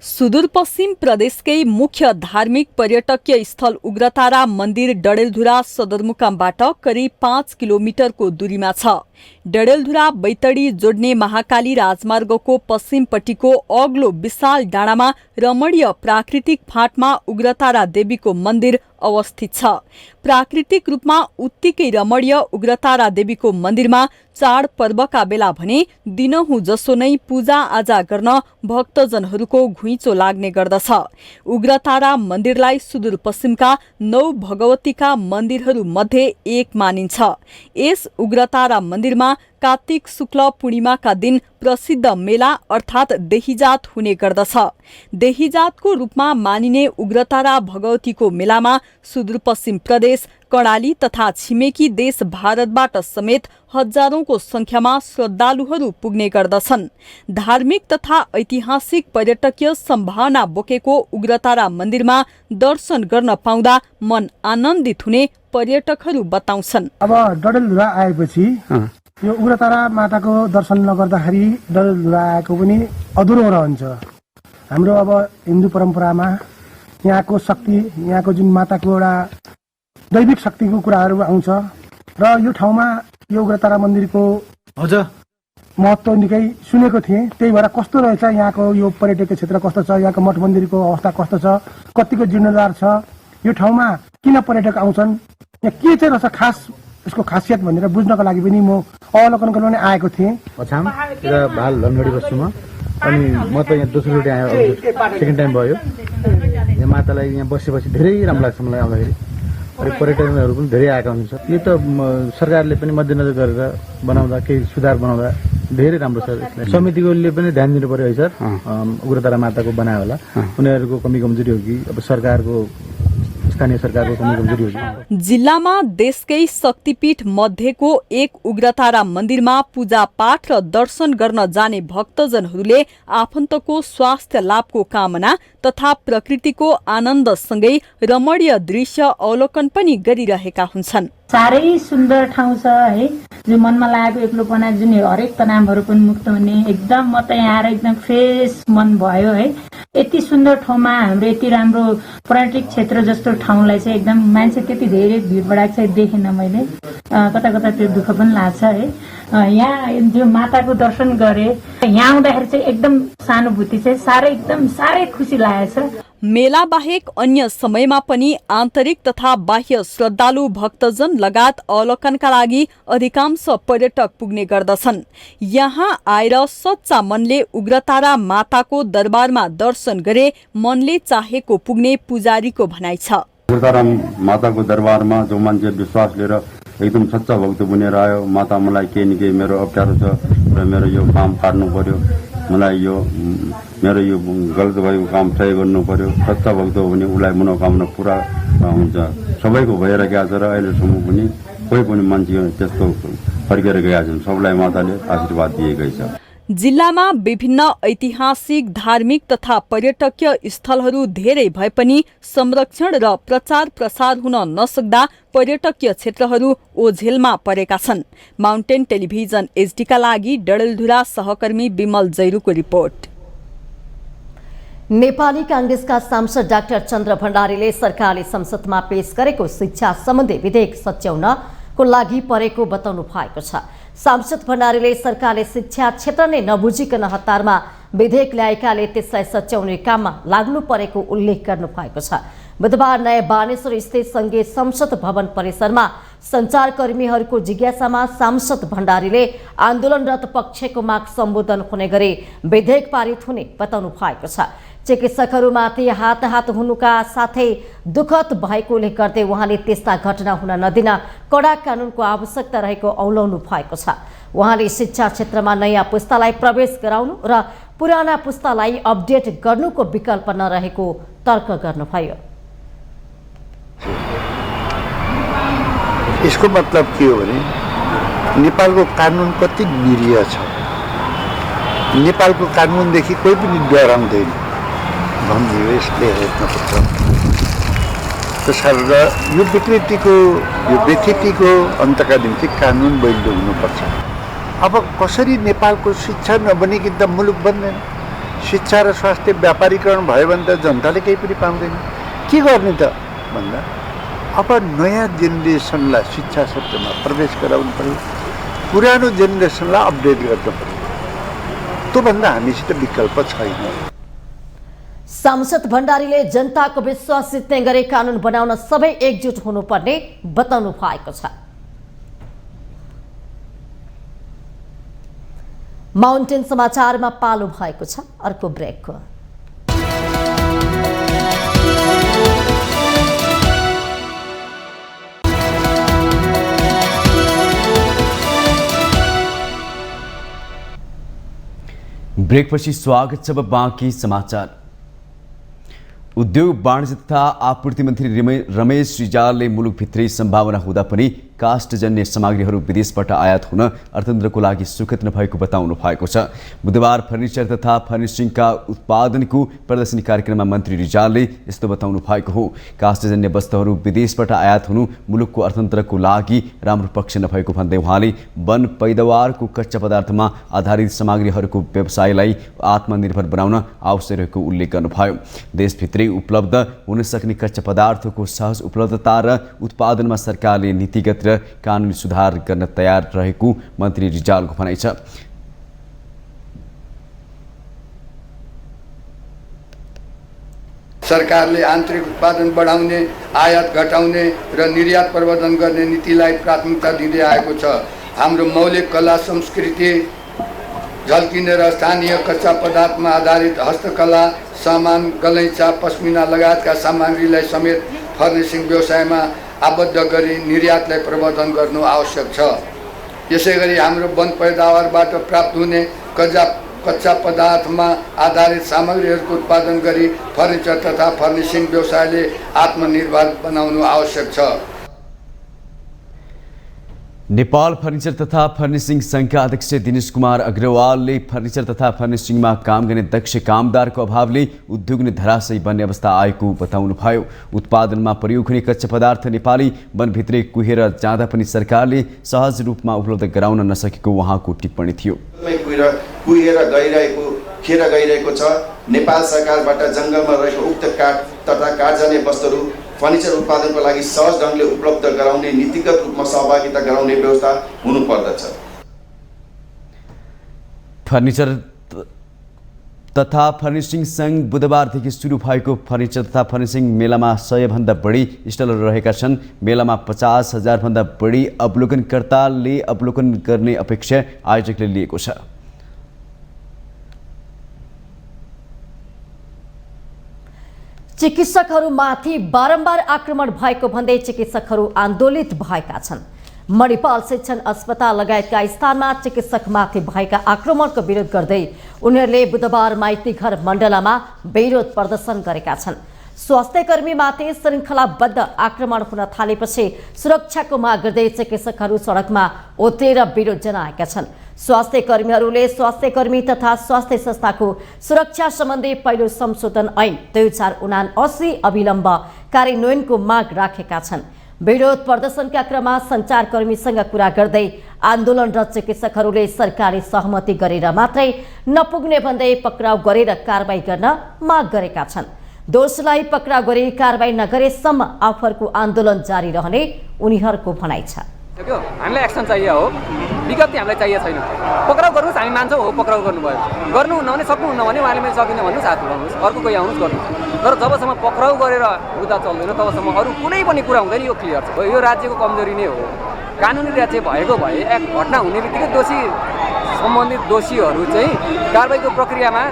सुदूरपश्चिम प्रदेशकै मुख्य धार्मिक पर्यटकीय स्थल उग्रतारा मन्दिर डडेलधुरा सदरमुकामबाट करिब 5 किलोमिटरको दूरीमा छ। डडेलधुरा बैतडी जोड्ने महाकाली राजमार्गको पश्चिमपट्टिको अग्लो विशाल डाँडामा रमणीय प्राकृतिक फाँटमा उग्रतारा देवीको मन्दिर अवस्थित छ। प्राकृतिक रूपमा उत्तिकै रमणीय उग्रतारा देवीको मन्दिरमा चाडपर्वका बेला भने दिनहुँ जसो नै पूजाआजा गर्न भक्तजनहरूको घुइँचो लाग्ने गर्दछ। उग्रतारा मन्दिरलाई सुदूरपश्चिमका 9 भगवतीका मन्दिरहरू मध्ये एक मानिन्छ। यस उग्रतारा मन्दिरमा कार्तिक शुक्ल पूर्णिमाका दिन प्रसिद्ध मेला अर्थात् देहीजात हुने गर्दछ। देहीजातको रूपमा मानिने उग्रतारा भगवतीको मेलामा सुदूरपश्चिम प्रदेश, कर्णाली तथा छिमेकी देश भारतबाट समेत हजारौंको संख्यामा श्रद्धालुहरू पुग्ने गर्दछन्। धार्मिक तथा ऐतिहासिक पर्यटकीय सम्भावना बोकेको उग्रतारा मन्दिरमा दर्शन गर्न पाउँदा मन आनन्दित हुने पर्यटकहरू बताउँछन्। अब डडेलधुरा आएपछि यो उग्रतारा माताको दर्शन नगर्दाखेरि डडेलधुरा आएको पनि अधुरो रहन्छ। हाम्रो अब हिन्दू परम्परामा यहाँको शक्ति, यहाँको जुन माताको एउटा दैविक शक्तिको कुराहरू आउँछ र यो ठाउँमा यो उग्रतारा मन्दिरको महत्त्व निकै सुनेको थिएँ। त्यही भएर कस्तो रहेछ यहाँको यो पर्यटकीय क्षेत्र कस्तो छ, यहाँको मठ मन्दिरको अवस्था कस्तो छ, कतिको जीर्णोद्धार छ, यो ठाउँमा किन पर्यटक आउँछन्, यहाँ के चाहिँ रहेछ खास यसको खासियत भनेर बुझ्नको लागि पनि म अवलोकन गर्न नै आएको थिएँ। अछाम र भाल लनगढी बस्छु म, अनि म त यहाँ दोस्रोचोटि आयो, सेकेन्ड टाइम भयो। यहाँ मातालाई यहाँ बसेपछि धेरै राम्रो लाग्छ मलाई आउँदाखेरि। अनि पर्यटकहरू पनि धेरै आएका हुनुहुन्छ। यो त सरकारले पनि मध्यनजर गरेर बनाउँदा केही सुधार बनाउँदा धेरै राम्रो छ। समितिकोले पनि ध्यान दिनु पर्यो है सर। उग्रतारा माताको बनायो होला, उनीहरूको कमी कमजोरी हो कि अब सरकारको स्थानीय सरकारको कमी कमजोरी हो कि? जिल्लामा देशकै शक्तिपीठ मध्येको एक उग्रतारा मन्दिरमा पूजापाठ र दर्शन गर्न जाने भक्तजनहरूले आफन्तको स्वास्थ्य लाभको कामना तथा प्रकृतिको आनन्दसँगै रमणीय दृश्य अवलोकन पनि गरिरहेका हुन्छन्। साह्रै सुन्दर ठाउँ छ है, जो मनमा लागेको एक्लोपना जुन हरेक तनावहरू पनि मुक्त हुने, एकदम म त यहाँ आएर एकदम फ्रेस मन भयो है। यति सुन्दर ठाउँमा हाम्रो यति राम्रो पर्यटक क्षेत्र जस्तो ठाउँलाई चाहिँ एकदम मान्छे त्यति धेरै भिड भडाक चाहिँ देखेन मैले, कता कता त्यो दुःख पनि लाग्छ है। यहाँ जो माताको दर्शन गरे, यहाँ आउँदाखेरि चाहिँ एकदम सहानुभूति चाहिँ साह्रै खुसी लागेको छ। मेला बाहेक अन्य समयमा पनि आन्तरिक तथा बाह्य श्रद्धालु भक्तजन लगायत अवलोकनका लागि अधिकांश पर्यटक पुग्ने गर्दछन्। यहाँ आएर सच्चा मनले उग्रतारा माताको दरबारमा दर्शन गरे मनले चाहेको पुग्ने पुजारीको भनाइ छ। उग्रतारा माताको दरबारमा जो मान्छे विश्वास लिएर एकदम सच्चा भक्त बनेर आयो, माता मलाई केही न केही मेरो अप्ठ्यारो छ र मेरो यो काम काट्नु पर्यो, मलाई यो मेरो यो गलत भएको काम सही गर्नु पर्यो, सच्चा भक्त हो भने उसलाई मनोकामना पुरा हुन्छ। सबैको भएर गएको छ र अहिलेसम्म पनि कोही पनि मान्छे त्यस्तो फर्केर गएका छन्। सबलाई माताले आशीर्वाद दिएकै छ। जिल्लामा विभिन्न ऐतिहासिक, धार्मिक तथा पर्यटकीय स्थलहरू धेरै भए पनि संरक्षण र प्रचार प्रसार हुन नसक्दा पर्यटकीय क्षेत्रहरू ओझेलमा परेका छन्। माउन्टेन टेलिभिजन एचडीका लागि डडेलधुरा सहकर्मी विमल जैरूको रिपोर्ट। नेपाली कांग्रेसका सांसद डाक्टर चन्द्र भण्डारीले सरकारले संसदमा पेश गरेको शिक्षा सम्बन्धी विधेयक सच्याउनको लागि परेको बताउनु भएको छ। सांसद भण्डारीले सरकारले शिक्षा क्षेत्र नै नबुझिकन हतारमा विधेयक ल्याएकाले त्यसलाई सच्याउने काममा लाग्नु परेको उल्लेख गर्नु भएको छ। बुधबार नयाँ बानेश्वर स्थित संघीय संसद भवन परिसरमा सञ्चारकर्मीहरूको जिज्ञासामा सांसद भण्डारीले आन्दोलनरत पक्षको माग सम्बोधन हुने गरी विधेयक पारित हुने बताउनु भएको छ। चिकित्सकहरूमाथि हात हुनुका साथै दुखद भएकोले गर्दै उहाँले त्यस्ता घटना हुन नदिन कडा कानुनको आवश्यकता रहेको औलाउनु भएको छ। उहाँले शिक्षा क्षेत्रमा नयाँ पुस्तालाई प्रवेश गराउनु र पुराना पुस्तालाई अपडेट गर्नुको विकल्प नरहेको तर्क गर्नुभयो। यसको मतलब के हो भने नेपालको कानुन कति निरीह छ। नेपालको कानुनदेखि कोही पनि डराउँदैन भन्ने यसले हेर्नुपर्छ। त्यसकारण यो विकृतिको, यो व्यथितिको अन्तका निम्ति कानुन बलियो हुनुपर्छ। अब कसरी नेपालको शिक्षा नबनिकन त मुलुक बन्दैन। शिक्षा र स्वास्थ्य व्यापारीकरण भयो भने त जनताले केही पनि पाउँदैन। के गर्ने त भन्दा अब नयाँ जेनेरेसनलाई शिक्षा क्षेत्रमा प्रवेश गराउनु पर्यो, पुरानो जेनेरेसनलाई अपडेट गर्नु पर्यो। त्योभन्दा हामीसित विकल्प छैन। सांसद भण्डारीले जनताको विश्वास जित्ने गरी कानुन बनाउन सबै एकजुट हुनुपर्ने बताउनु भएको छ। माउन्टेन समाचारमा पालो भएको छ अर्को ब्रेकको। ब्रेकपछि स्वागत छ। बाँकी समाचार। उद्योग वाणिज्य तथा आपूर्ति मन्त्री रमेश रिजालले मुलुकभित्रै सम्भावना हुँदा पनि काष्ठजन्य सामग्रीहरू विदेशबाट आयात हुन अर्थतन्त्रको लागि सुखद नभएको बताउनु भएको छ। बुधबार फर्निचर तथा फर्निशिङका उत्पादनको प्रदर्शनी कार्यक्रममा मन्त्री रिजालले यस्तो बताउनु भएको हो। काष्ठजन्य वस्तुहरू विदेशबाट आयात हुनु मुलुकको अर्थतन्त्रको लागि राम्रो पक्ष नभएको भन्दै उहाँले वन पैदावारको कच्चा पदार्थमा आधारित सामग्रीहरूको व्यवसायलाई आत्मनिर्भर बनाउन आवश्यक रहेको उल्लेख गर्नुभयो। देशभित्रै उपलब्ध हुन सक्ने कच्चा पदार्थको सहज उपलब्धता र उत्पादनमा सरकारले नीतिगत र कानुनी सुधार गर्न तयार रहेको मन्त्री रिजालको भनाइ छ। सरकारले आन्तरिक उत्पादन बढाउने, आयात घटाउने र निर्यात प्रवर्धन गर्ने नीतिलाई प्राथमिकता दिँदै आएको छ। हाम्रो मौलिक कला संस्कृति झल्किने र स्थानीय कच्चा पदार्थमा आधारित हस्तकला सामान, गलैँचा, पश्मिना लगायतका सामग्रीलाई समेत फर्निसिङ व्यवसायमा आबद्ध गरी निर्यातलाई प्रवर्धन गर्नु आवश्यक छ। यसै गरी हाम्रो वन पैदावारबाट प्राप्त हुने कच्चा पदार्थमा आधारित सामग्रीहरूको उत्पादन गरी फर्निचर तथा फर्निसिङ व्यवसायले आत्मनिर्भर बनाउनु आवश्यक छ। नेपाल फर्निचर तथा फर्निसिङ सङ्घका अध्यक्ष दिनेश कुमार अग्रवालले फर्निचर तथा फर्निसिङमा काम गर्ने दक्ष कामदारको अभावले उद्योग नै धराशयी बन्ने अवस्था आएको बताउनुभयो। उत्पादनमा प्रयोग हुने कच्चा पदार्थ नेपाली वनभित्रै कुहेर जाँदा पनि सरकारले सहज रूपमा उपलब्ध गराउन नसकेको उहाँको टिप्पणी थियो। कुहेर गइरहेको छ। नेपाल सरकारबाट जङ्गलमा रहेको उक्त काठ तथा काठजाने वस्तुहरू फर्निचर उत्पादनको लागि सहज ढङ्गले उपलब्ध गराउने नीतिगत रूपमा सहभागिता गराउने व्यवस्था हुनुपर्दछ। फर्निचर तथा फर्निसिङ सङ्घ बुधबारदेखि सुरु भएको फर्निचर तथा फर्निसिङ मेलामा 100 भन्दा बढी स्टलहरू रहेका छन्। मेलामा 50,000 भन्दा बढी अवलोकनकर्ताले अवलोकन गर्ने अपेक्षा आयोजकले लिएको छ। चिकित्सकहरूमाथि बारम्बार आक्रमण भएको भन्दै चिकित्सकहरू आन्दोलित भएका छन्। मणिपाल शिक्षण अस्पताल लगायतका स्थानमा चिकित्सकमाथि भएका आक्रमणको विरोध गर्दै उनीहरूले बुधबार माइतीघर मण्डलामा विरोध प्रदर्शन गरेका छन्। स्वास्थ्यकर्मीमाथि श्रृङ्खलाबद्ध आक्रमण हुन थालेपछि सुरक्षाको माग गर्दै चिकित्सकहरू सडकमा उत्रेर विरोध जनाएका छन्। स्वास्थ्यकर्मीहरूले स्वास्थ्यकर्मी तथा स्वास्थ्य संस्थाको सुरक्षा सम्बन्धी पहिलो संशोधन ऐन 2079 अविलम्ब कार्यान्वयनको माग राखेका छन्। विरोध प्रदर्शनका क्रममा सञ्चारकर्मीसँग कुरा गर्दै आन्दोलनरत चिकित्सकहरूले सरकारी सहमति गरेर मात्रै नपुग्ने भन्दै पक्राउ गरेर कारबाही गर्न माग गरेका छन्। दोषीलाई पक्राउ गरी कारबाही नगरेसम्म आफूहरूको आन्दोलन जारी रहने उनीहरूको भनाइ छ। हामीलाई एक्सन चाहिए हो, विज्ञप्ति हामीलाई चाहिए छैन। पक्राउ गर्नुहोस्, हामी मान्छौँ हो, पक्राउ गर्नुभयो। गर्नुहुन्न भने सक्नुहुन्न भने उहाँले मैले सकिनँ भन्नुहोस्, हात उठाउनुहोस्, अर्को कोही आउनुहोस् गर्नुहोस्। तर जबसम्म पक्राउ गरेर हुँदा चल्दैन तबसम्म अरू कुनै पनि कुरा हुँदैन। यो क्लियर छ। यो राज्यको कमजोरी नै हो। कानुनी राज्य भएको भए एक घटना हुने बित्तिकै सम्बन्धित दोषीहरू चाहिँ कारबाहीको प्रक्रियामा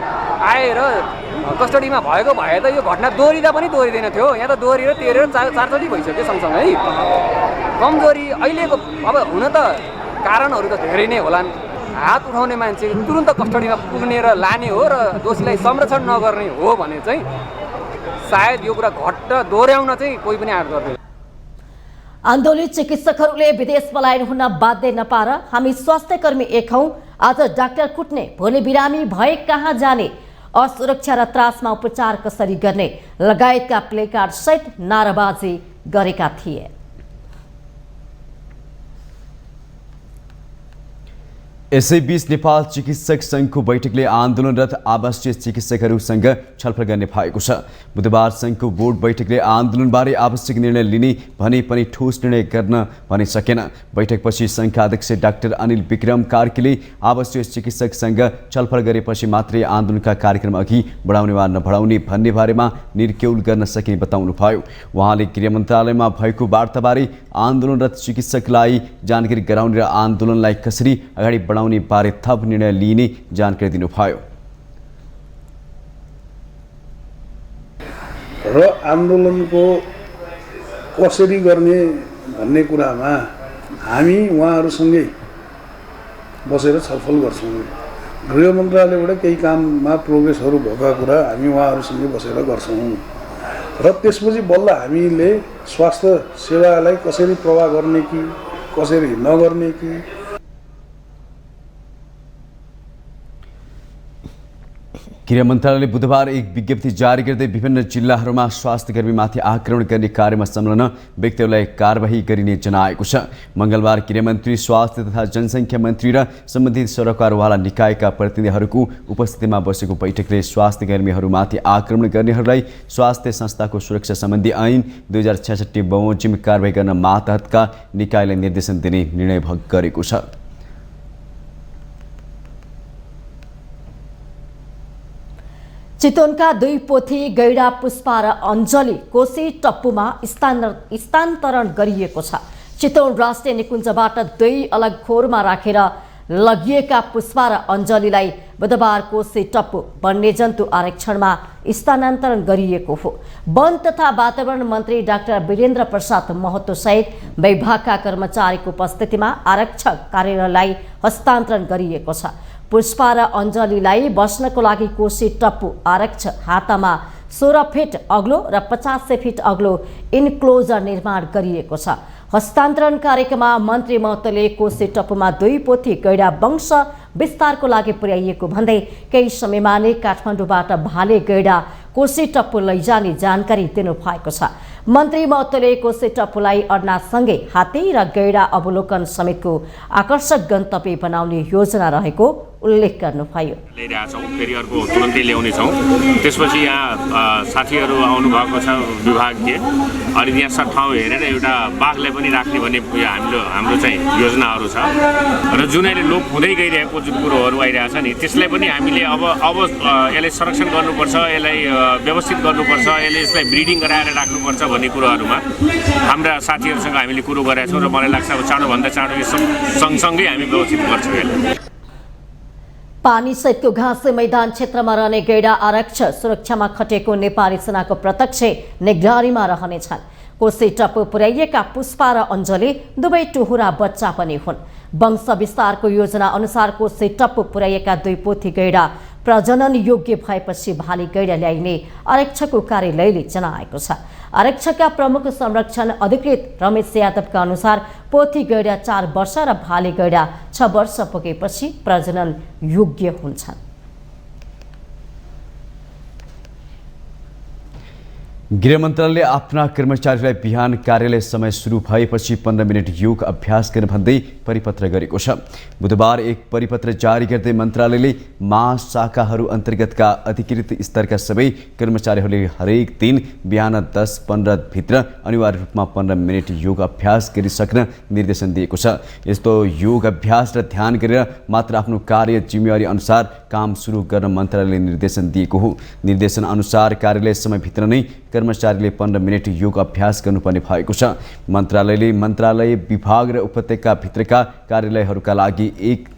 आएर कस्टडीमा भएको भए त यो घटना दोहोरिँदा पनि दोहोरिँदैन थियो। यहाँ त दोहोरिएर तेरेर चारचोटि भइसक्यो सँगसँगै। कमजोरी अहिलेको अब हुन त कारणहरू त धेरै नै होलान्। हात उठाउने मान्छे तुरुन्त कस्टडीमा पुग्ने र लाने हो र दोषीलाई संरक्षण नगर्ने हो भने चाहिँ सायद यो कुरा घट्न दोहोऱ्याउन चाहिँ कोही पनि आँट गर्दैन। आन्दोलित चिकित्सकहरूले विदेश पलायन हुन बाध्य नपार हामी स्वास्थ्यकर्मी एक हौं, आज डाक्टर कुट्ने भोलि बिरामी भए कहाँ जाने, असुरक्षा र त्रासमा उपचार कसरी गर्ने लगायतका प्लेकार्ड सहित नाराबाजी गरेका थिए। यसैबीच नेपाल चिकित्सक सङ्घको बैठकले आन्दोलनरत आवासीय चिकित्सकहरूसँग छलफल गर्ने भएको छ। बुधबार सङ्घको बोर्ड बैठकले आन्दोलनबारे आवश्यक निर्णय लिने भने पनि ठोस निर्णय गर्न पनि सकेन। बैठकपछि सङ्घका अध्यक्ष डाक्टर अनिल विक्रम कार्कीले आवासीय चिकित्सकसँग छलफल गरेपछि मात्रै आन्दोलनका कार्यक्रम अघि बढाउने वा नबढाउने भन्ने बारेमा निर्क्यौल गर्न सकिने बताउनुभयो। उहाँले गृह मन्त्रालयमा भएको वार्ताबारे आन्दोलनरत चिकित्सकलाई जानकारी गराउने र आन्दोलनलाई कसरी अगाडि बढाउने बारे थप निर्णय लिने जानकारी दिनुभयो। र आन्दोलनको कसरी गर्ने भन्ने कुरामा हामी उहाँहरूसँगै बसेर छलफल गर्छौँ। गृह मन्त्रालयबाट केही काममा प्रोग्रेसहरू भएका कुरा हामी उहाँहरूसँगै बसेर गर्छौँ र त्यसपछि बल्ल हामीले स्वास्थ्य सेवालाई कसरी प्रवाह गर्ने कि कसरी नगर्ने कि। गृह मन्त्रालयले बुधबार एक विज्ञप्ति जारी गर्दै विभिन्न जिल्लाहरूमा स्वास्थ्यकर्मीमाथि आक्रमण गर्ने कार्यमा संलग्न व्यक्तिहरूलाई कारबाही गरिने जनाएको छ। मङ्गलबार गृहमन्त्री, स्वास्थ्य तथा जनसङ्ख्या मन्त्री र सम्बन्धित सरकारवाला निकायका प्रतिनिधिहरूको उपस्थितिमा बसेको बैठकले स्वास्थ्यकर्मीहरूमाथि आक्रमण गर्नेहरूलाई स्वास्थ्य संस्थाको सुरक्षा सम्बन्धी ऐन 2066 बमोजिम कारबाही गर्न मातहतका निकायलाई निर्देशन दिने निर्णय गरेको छ। चितवनका 2 पोथी गैडा पुष्पा र अञ्जली कोशी टप्पुमा स्थानान्तरण गरिएको छ। चितवन राष्ट्रिय निकुञ्जबाट 2 अलग खोरमा राखेर लगिएका पुष्पा र अञ्जलीलाई बुधबार कोशी टप्पु वन्यजन्तु आरक्षणमा स्थानान्तरण गरिएको हो। वन तथा वातावरण मन्त्री डाक्टर वीरेन्द्र प्रसाद महतो सहित विभागका कर्मचारीको उपस्थितिमा आरक्षक कार्यालयलाई हस्तान्तरण गरिएको छ। पुष्पा र अञ्जलीलाई बस्नको लागि कोशी टप्पु आरक्ष हातामा 16 फिट अग्लो र 50 फिट अग्लो इन्क्लोजर निर्माण गरिएको छ। हस्तान्तरण कार्यक्रममा मन्त्री महतोले कोशी टप्पुमा 2 पोथी गैडा वंश विस्तारको लागि पुर्याइएको भन्दै केही समयमा नै काठमाडौँबाट भाले गैडा कोशी टप्पु लैजाने जानकारी दिनुभएको छ। मन्त्री महतोले कोशी टप्पुलाई अड्नासँगै हात्ती र गैडा अवलोकन समेतको आकर्षक गन्तव्य बनाउने योजना रहेको उल्लेख गर्नुभयो। ल्याइरहेछौँ, फेरि अर्को तुरन्तै ल्याउनेछौँ। त्यसपछि यहाँ साथीहरू आउनुभएको छ विभागीय, अनि यहाँ ठाउँ हेरेर एउटा बाघलाई पनि राख्ने भन्ने हाम्रो चाहिँ योजनाहरू छ र जुनैले लोप हुँदै गइरहेको जुन कुरोहरू आइरहेछ नि त्यसलाई पनि हामीले अब यसलाई संरक्षण गर्नुपर्छ, यसलाई व्यवस्थित गर्नुपर्छ, यसलाई ब्रिडिङ गराएर राख्नुपर्छ भन्ने कुरोहरूमा हाम्रा साथीहरूसँग हामीले कुरो गरेका छौँ र मलाई लाग्छ अब चाँडोभन्दा चाँडो यो सँगसँगै हामी व्यवस्थित गर्छौँ यसलाई। पानी सहितको घाँसे मैदान क्षेत्रमा रहने गैडा आरक्ष सुरक्षामा खटेको नेपाली सेनाको प्रत्यक्ष निगरानीमा रहनेछन्। कोशी टप्पु पुर्याइएका पुष्पा र अञ्जली दुवै टुहुरा बच्चा पनि हुन्। वंश विस्तारको योजना अनुसार कोशी टप्पु पुर्याइएका 2 पोथी गैडा प्रजनन योग्य भएपछि भाले गैडा ल्याइने आरक्षकको कार्यालयले जनाएको छ। आरक्षकका प्रमुख संरक्षण अधिकृत रमेश यादवका अनुसार पोथी गैडा 4 वर्ष र भाले गैडा 6 वर्ष पुगेपछि प्रजनन योग्य हुन्छन्। गृह मन्त्रालयले आफ्ना कर्मचारीलाई बिहान कार्यालय समय सुरु भएपछि 15 मिनट योग अभ्यास गर्न भन्दै परिपत्र गरेको छ। बुधबार एक परिपत्र जारी गर्दै मन्त्रालयले महाशाखाहरू अन्तर्गतका अधिकृत स्तरका सबै कर्मचारीहरूले हरेक दिन बिहान 10-15 भित्र अनिवार्य रूपमा 15 मिनट योग अभ्यास गरिसक्न निर्देशन दिएको छ। यस्तो योग अभ्यास र ध्यान गरेर मात्र आफ्नो कार्य जिम्मेवारी अनुसार काम सुरु गर्न मन्त्रालयले निर्देशन दिएको हो। निर्देशन अनुसार कार्यालय समयभित्र नै कर्मचारीले 15 मिनट योग अभ्यास गर्नुपर्ने भएको छ। मन्त्रालयले मन्त्रालय विभाग र उपत्यका भित्रका कार्यालयहरूका लागि 1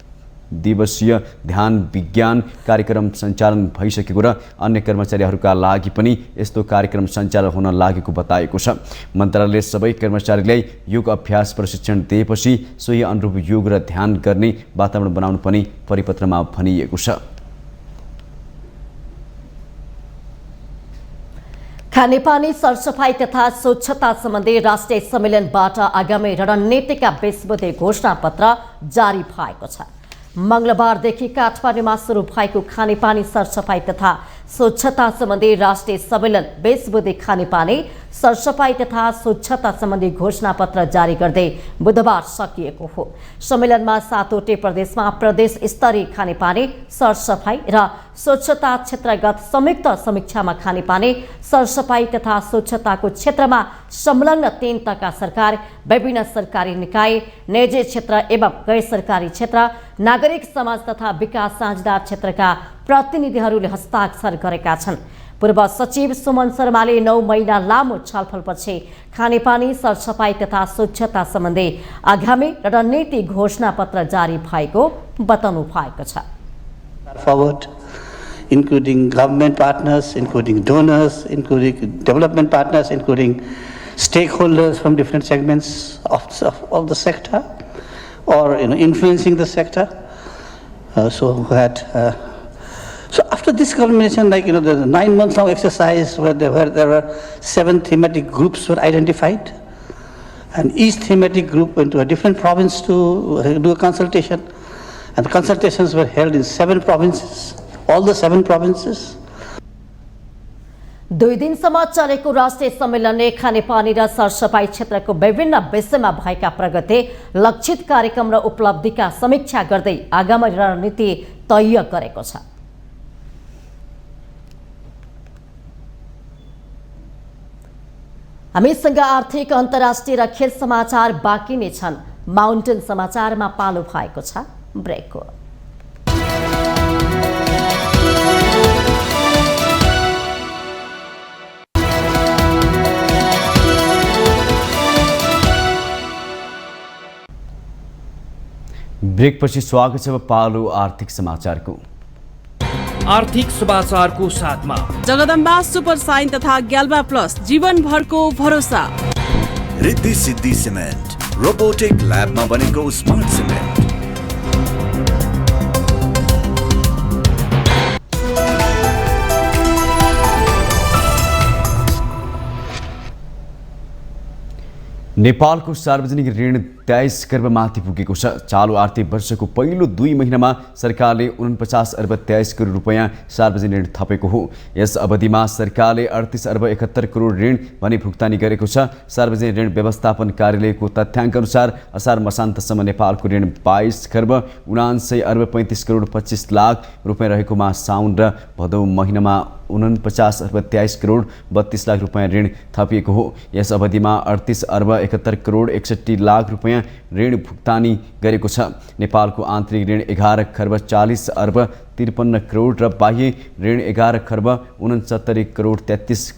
दिवसीय ध्यान विज्ञान कार्यक्रम सञ्चालन भइसकेको र अन्य कर्मचारीहरूका लागि पनि यस्तो कार्यक्रम सञ्चालन हुन लागेको बताएको छ। मन्त्रालयले सबै कर्मचारीलाई योग अभ्यास प्रशिक्षण दिएपछि सोही अनुरूप योग र ध्यान गर्ने वातावरण बनाउनु पनि परिपत्रमा भनिएको छ। खानेपानी सरसफाई तथा स्वच्छता सम्बन्धी राष्ट्रिय सम्मेलनबाट आगामी रणनीतिका 20 बुँदे घोषणापत्र जारी भएको छ। मंगलबारदेखि काठमाडौँमा सुरु भएको खानेपानी सरसफाई तथा स्वच्छता सम्बन्धी राष्ट्रिय सम्मेलन 20 बुँदे खानेपानी सरसफाई तथा स्वच्छता सम्बन्धी घोषणापत्र जारी गर्दै बुधबार सकिएको हो। सम्मेलनमा 7वटै प्रदेशमा प्रदेश स्तरीय खानेपानी सरसफाई र स्वच्छता क्षेत्रगत संयुक्त समीक्षामा खानेपानी सरसफाई तथा स्वच्छताको क्षेत्रमा संलग्न 3 तहका सरकार, विभिन्न सरकारी निकाय, निजी क्षेत्र एवं गैर सरकारी क्षेत्र, नागरिक समाज तथा विकास साझेदार क्षेत्रका प्रतिनिधिहरूले हस्ताक्षर गरेका छन्। पूर्व सचिव सुमन शर्माले 9 महिना लामो छलफलपछि खानेपानी सरसफाई तथा स्वच्छता सम्बन्धी आगामी रणनीति घोषणापत्र जारी भएको बताउनु भएको छ। Forward, including government partners, including donors, including development partners, including stakeholders from different segments of the sector, or influencing the sector. So after this culmination, the 9 months long exercise where there were 7 thematic groups were identified, and each thematic group went to a different province to do a consultation, and the consultations were held in 7 provinces, all the 7 provinces. 2 दिनसम्म चलेको राष्ट्रिय सम्मेलनले खानेपानी र सरसफाई क्षेत्रको विभिन्न विषयमा भएका प्रगति, लक्षित कार्यक्रम र उपलब्धिका समीक्षा गर्दै आगामी रणनीति तय गरेको छ। हामीसँग आर्थिक अन्तर्राष्ट्रिय र खेल समाचार बाँकी नै छन्। माउन्टेन समाचारमा पालो भएको छ ब्रेकको। ब्रेकपछि स्वागत छ पालो आर्थिक समाचारको। आर्थिक समाचारको साथमा जगदम्बा सुपर साइन तथा ग्याल्बा प्लस जीवनभरको भरोसा। रिद्धि सिद्धि सिमेन्ट रोबोटिक ल्याबमा बनेको स्मार्ट सिमेन्ट। नेपालको सार्वजनिक ऋण 23 अर्ब माथि पुगेको छ। चालु आर्थिक वर्षको पहिलो 2 महिनामा सरकारले 49 अर्ब 23 करोड रुपैयाँ सार्वजनिक ऋण थपेको हो। यस अवधिमा सरकारले 38 अर्ब 71 करोड ऋण भने भुक्तानी गरेको छ। सार्वजनिक ऋण व्यवस्थापन कार्यालयको तथ्याङ्क अनुसार असार मसान्तसम्म नेपालको ऋण 22 अर्ब 49 अर्ब 35 करोड 25 लाख रुपैयाँ रहेकोमा साउन र भदौ महिनामा 49 अर्ब 23 करोड 32 लाख रुपैयाँ ऋण थपिएको हो। यस अवधिमा 38 अर्ब 71 करोड 61 लाख रुपैयाँ ऋण भुक्तानी गरेको छ। नेपालको आन्तरिक ऋण 11 खर्ब 40 अर्ब 53 करोड र बाह्य ऋण 11 खर्ब 69 करोड 33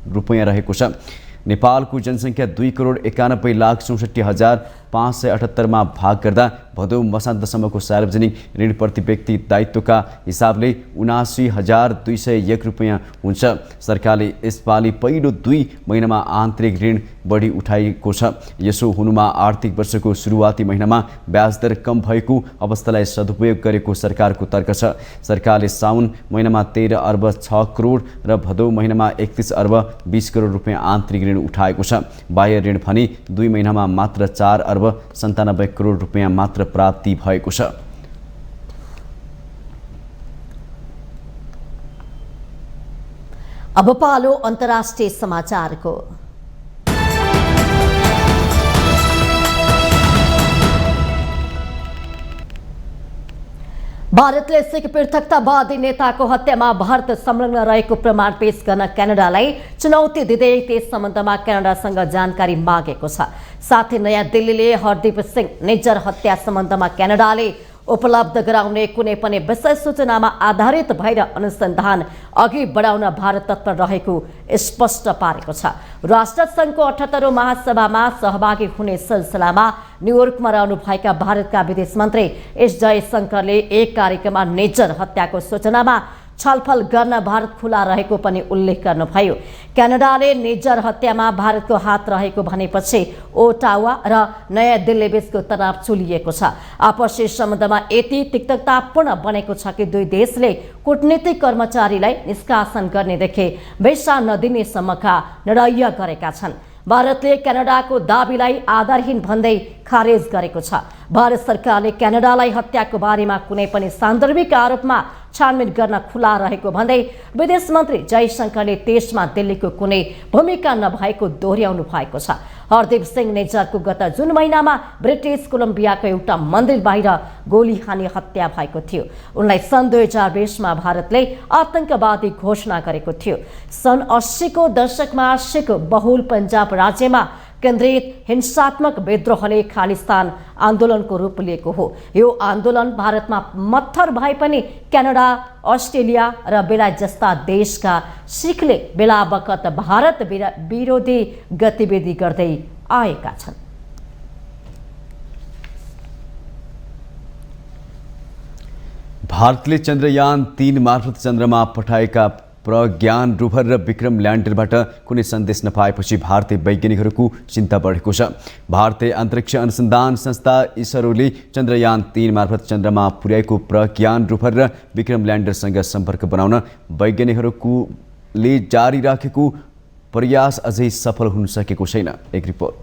रुपैयाँ रहेको छ। नेपालको जनसङ्ख्या 2 करोड 91 लाख 64 हजार 578 मा भाग गर्दा भदौ मसान्तसम्मको सार्वजनिक ऋण प्रति व्यक्ति दायित्वका हिसाबले 79,201 रुपैयाँ हुन्छ। सरकारले यसपालि पहिलो 2 महिनामा आन्तरिक ऋण बढी उठाएको छ। यसो हुनुमा आर्थिक वर्षको सुरुवाती महिनामा ब्याज दर कम भएको अवस्थालाई सदुपयोग गरेको सरकारको तर्क छ। सरकारले साउन महिनामा 13 अर्ब 6 करोड र भदौ महिनामा 31 अर्ब 20 करोड रुपैयाँ आन्तरिक ऋण उठाएको छ। बाह्य ऋण भने 2 महिनामा मात्र 4 अर्ब 97 करोड रुपैयाँ मात्र प्राप्ति भएको छ। अब पालो अन्तर्राष्ट्रिय समाचारको। भारतले सिख पृथकतावादी नेताको हत्यामा भारत संलग्न रहेको प्रमाण पेश गर्न क्यानाडालाई चुनौती दिँदै त्यस सम्बन्धमा क्यानाडासँग जानकारी मागेको छ। साथै नयाँ दिल्लीले हरदीप सिंह निज्जर हत्या सम्बन्धमा क्यानाडाले उपलब्ध गराउने कुनै पनि विषय सूचनामा आधारित भएर अनुसन्धान अघि बढाउन भारत तत्पर रहेको स्पष्ट पारेको छ। राष्ट्रसङ्घको 78औं महासभामा सहभागी हुने सिलसिलामा न्युयोर्कमा रहनुभएका भारतका विदेश मन्त्री एस जयशंकरले एक कार्यक्रममा निज्जर हत्याको सूचनामा छलफल गर्न भारत खुला रहेको पनि उल्लेख गर्नुभयो। क्यानाडाले निज्जर हत्यामा भारतको हात रहेको भनेपछि ओटावा र नयाँ दिल्ली बीचको तनाव चुलिएको छ। आपसी सम्बन्धमा यति तिक्ततापूर्ण बनेको छ कि दुई देशले कूटनीतिक कर्मचारीलाई निष्कासन गर्नेदेखि भिसा नदिने सम्मका निर्णय गरेका छन्। भारतले क्यानाडाको दाबीलाई आधारहीन भन्दै खारेज गरेको छ। भारत सरकारले क्यानाडालाई हत्याको बारेमा कुनै पनि सान्दर्भिक आरोपमा छानबिन गर्न खुला रहेको भन्दै विदेश मन्त्री जयशंकरले त्यसमा दिल्लीको कुनै भूमिका नभएको दोहोर्याउनु भएको छ। हरदीप सिंह निज्जरको गत जुन महिनामा ब्रिटिस कोलम्बियाको एउटा मन्दिर बाहिर गोली हानी हत्या भएको थियो। उनलाई सन् 2020 मा भारतले आतंकवादी घोषणा गरेको थियो। सन् 80 को दशकमा सिख बहुल पन्जाब राज्यमा केन्द्रित हिंसात्मक विद्रोहले खालिस्तान आन्दोलनको रूप लिएको हो। यो आन्दोलन भारतमा मत्थर भए पनि क्यानाडा, अस्ट्रेलिया र बेलायत जस्ता देशका सिखले बेला बखत भारत विरोधी गतिविधि गर्दै आएका छन्। भारतले चन्द्रयान 3 मार्फत चन्द्रमा पठाएका प्रज्ञान रोभर र विक्रम ल्यान्डरबाट कुनै सन्देश नपाएपछि भारतीय वैज्ञानिकहरूको चिन्ता बढेको छ। भारतीय अन्तरिक्ष अनुसन्धान संस्था इसरोले चन्द्रयान 3 मार्फत चन्द्रमा पुर्याएको प्रज्ञान रोभर र विक्रम ल्यान्डरसँग सम्पर्क बनाउन वैज्ञानिकहरूले जारी राखेको प्रयास अझै सफल हुन सकेको छैन। एक रिपोर्ट।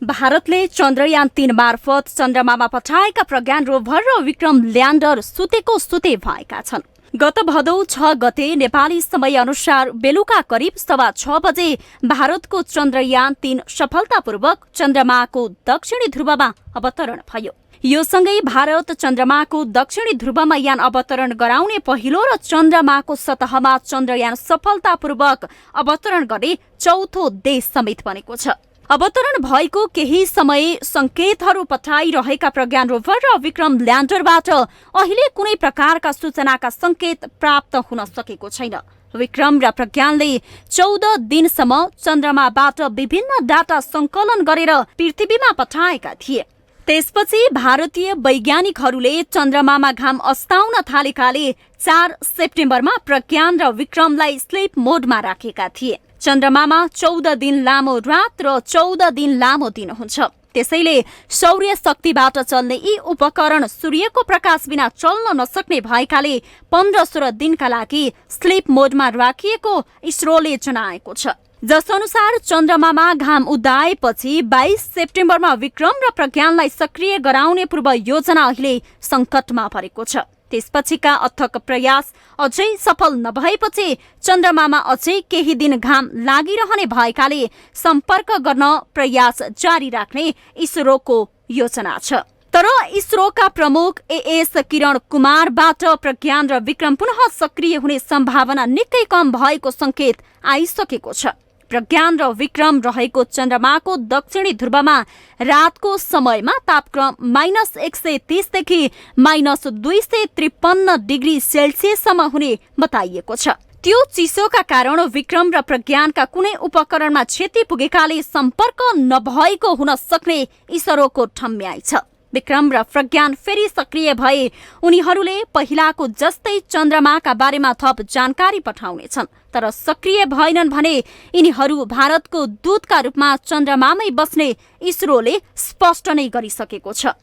भारतले चन्द्रयान 3 मार्फत चन्द्रमामा पठाएका प्रज्ञान रोभर र विक्रम ल्यान्डर सुतेको सुते भएका छन्। गत भदौ 6 गते नेपाली समय अनुसार बेलुका करिब 6:15 बजे भारतको चन्द्रयान 3 सफलतापूर्वक चन्द्रमाको दक्षिणी ध्रुवमा अवतरण भयो। यो सँगै भारत चन्द्रमाको दक्षिणी ध्रुवमा यान अवतरण गराउने पहिलो र चन्द्रमाको सतहमा चन्द्रयान सफलतापूर्वक अवतरण गर्ने चौथो देश समेत बनेको छ। अवतरण भएको केही समय संकेतहरू पठाइरहेका प्रज्ञान रोभर र विक्रम ल्यान्डरबाट अहिले कुनै प्रकारका सूचनाका संकेत प्राप्त हुन सकेको छैन। विक्रम र प्रज्ञानले 14 दिनसम्म चन्द्रमाबाट विभिन्न डाटा संकलन गरेर पृथ्वीमा पठाएका थिए। त्यसपछि भारतीय वैज्ञानिकहरूले चन्द्रमामा घाम अस्ताउन थालेकाले 4 सेप्टेम्बरमा प्रज्ञान र विक्रमलाई स्लिप मोडमा राखेका थिए। चन्द्रमामा 14 दिन लामो रात र 14 दिन लामो दिन हुन्छ। त्यसैले सौर्य शक्तिबाट चल्ने यी उपकरण सूर्यको प्रकाश बिना चल्न नसक्ने भएकाले 15-16 दिनका लागि स्लिप मोडमा राखिएको इसरोले जनाएको छ। जसअनुसार चन्द्रमामा घाम उदाएपछि 22 सेप्टेम्बरमा विक्रम र प्रज्ञानलाई सक्रिय गराउने पूर्व योजना अहिले संकटमा परेको छ। त्यसपछिका अथक प्रयास अझै सफल नभएपछि चन्द्रमामा अझै केही दिन घाम लागिरहने भएकाले सम्पर्क गर्न प्रयास जारी राख्ने इसरोको योजना छ। तर इसरोका प्रमुख एएस किरण कुमारबाट प्रज्ञान र विक्रम पुनः सक्रिय हुने सम्भावना निकै कम भएको संकेत आइसकेको छ। प्रज्ञान र विक्रम रहेको चन्द्रमाको दक्षिणी ध्रुवमा रातको समयमा तापक्रम -130 देखि -253 डिग्री सेल्सियससम्म हुने बताइएको छ। त्यो चिसोका कारण विक्रम र प्रज्ञानका कुनै उपकरणमा क्षति पुगेकाले सम्पर्क नभएको हुन सक्ने इसरोको ठम्म्याइ छ। विक्रम र प्रज्ञान फेरि सक्रिय भए उनीहरूले पहिलाको जस्तै चन्द्रमाका बारेमा थप जानकारी पठाउनेछन्। तर सक्रिय भएनन् भने यिनीहरू भारतको दूतका रूपमा चन्द्रमामै बस्ने इसरोले स्पष्ट नै गरिसकेको छ।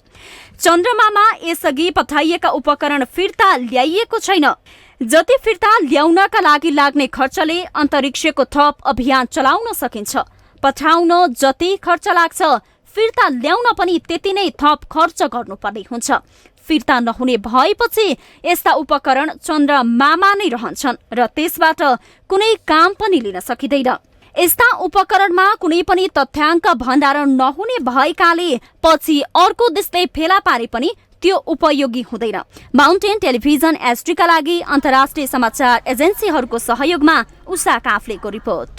चन्द्रमामा यसअघि पठाइएका उपकरण फिर्ता ल्याइएको छैन। जति फिर्ता ल्याउनका लागि लाग्ने खर्चले अन्तरिक्षको थप अभियान चलाउन सकिन्छ। पठाउन जति खर्च लाग्छ फिर्ता ल्याउन पनि त्यति नै थप खर्च गर्नुपर्ने हुन्छ। फिर्ता नहुने भएपछि यस्ता उपकरण चन्द्रमामा नै रहन्छन् र त्यसबाट कुनै काम पनि लिन सकिँदैन। यस्ता उपकरणमा कुनै पनि तथ्याङ्क भण्डारण नहुने भएकाले पछि अर्को देशले फेला पारे पनि त्यो उपयोगी हुँदैन। माउन्टेन टेलिभिजन एसडीका लागि अन्तर्राष्ट्रिय समाचार एजेन्सीहरूको सहयोगमा उषा काफ्लेको रिपोर्ट।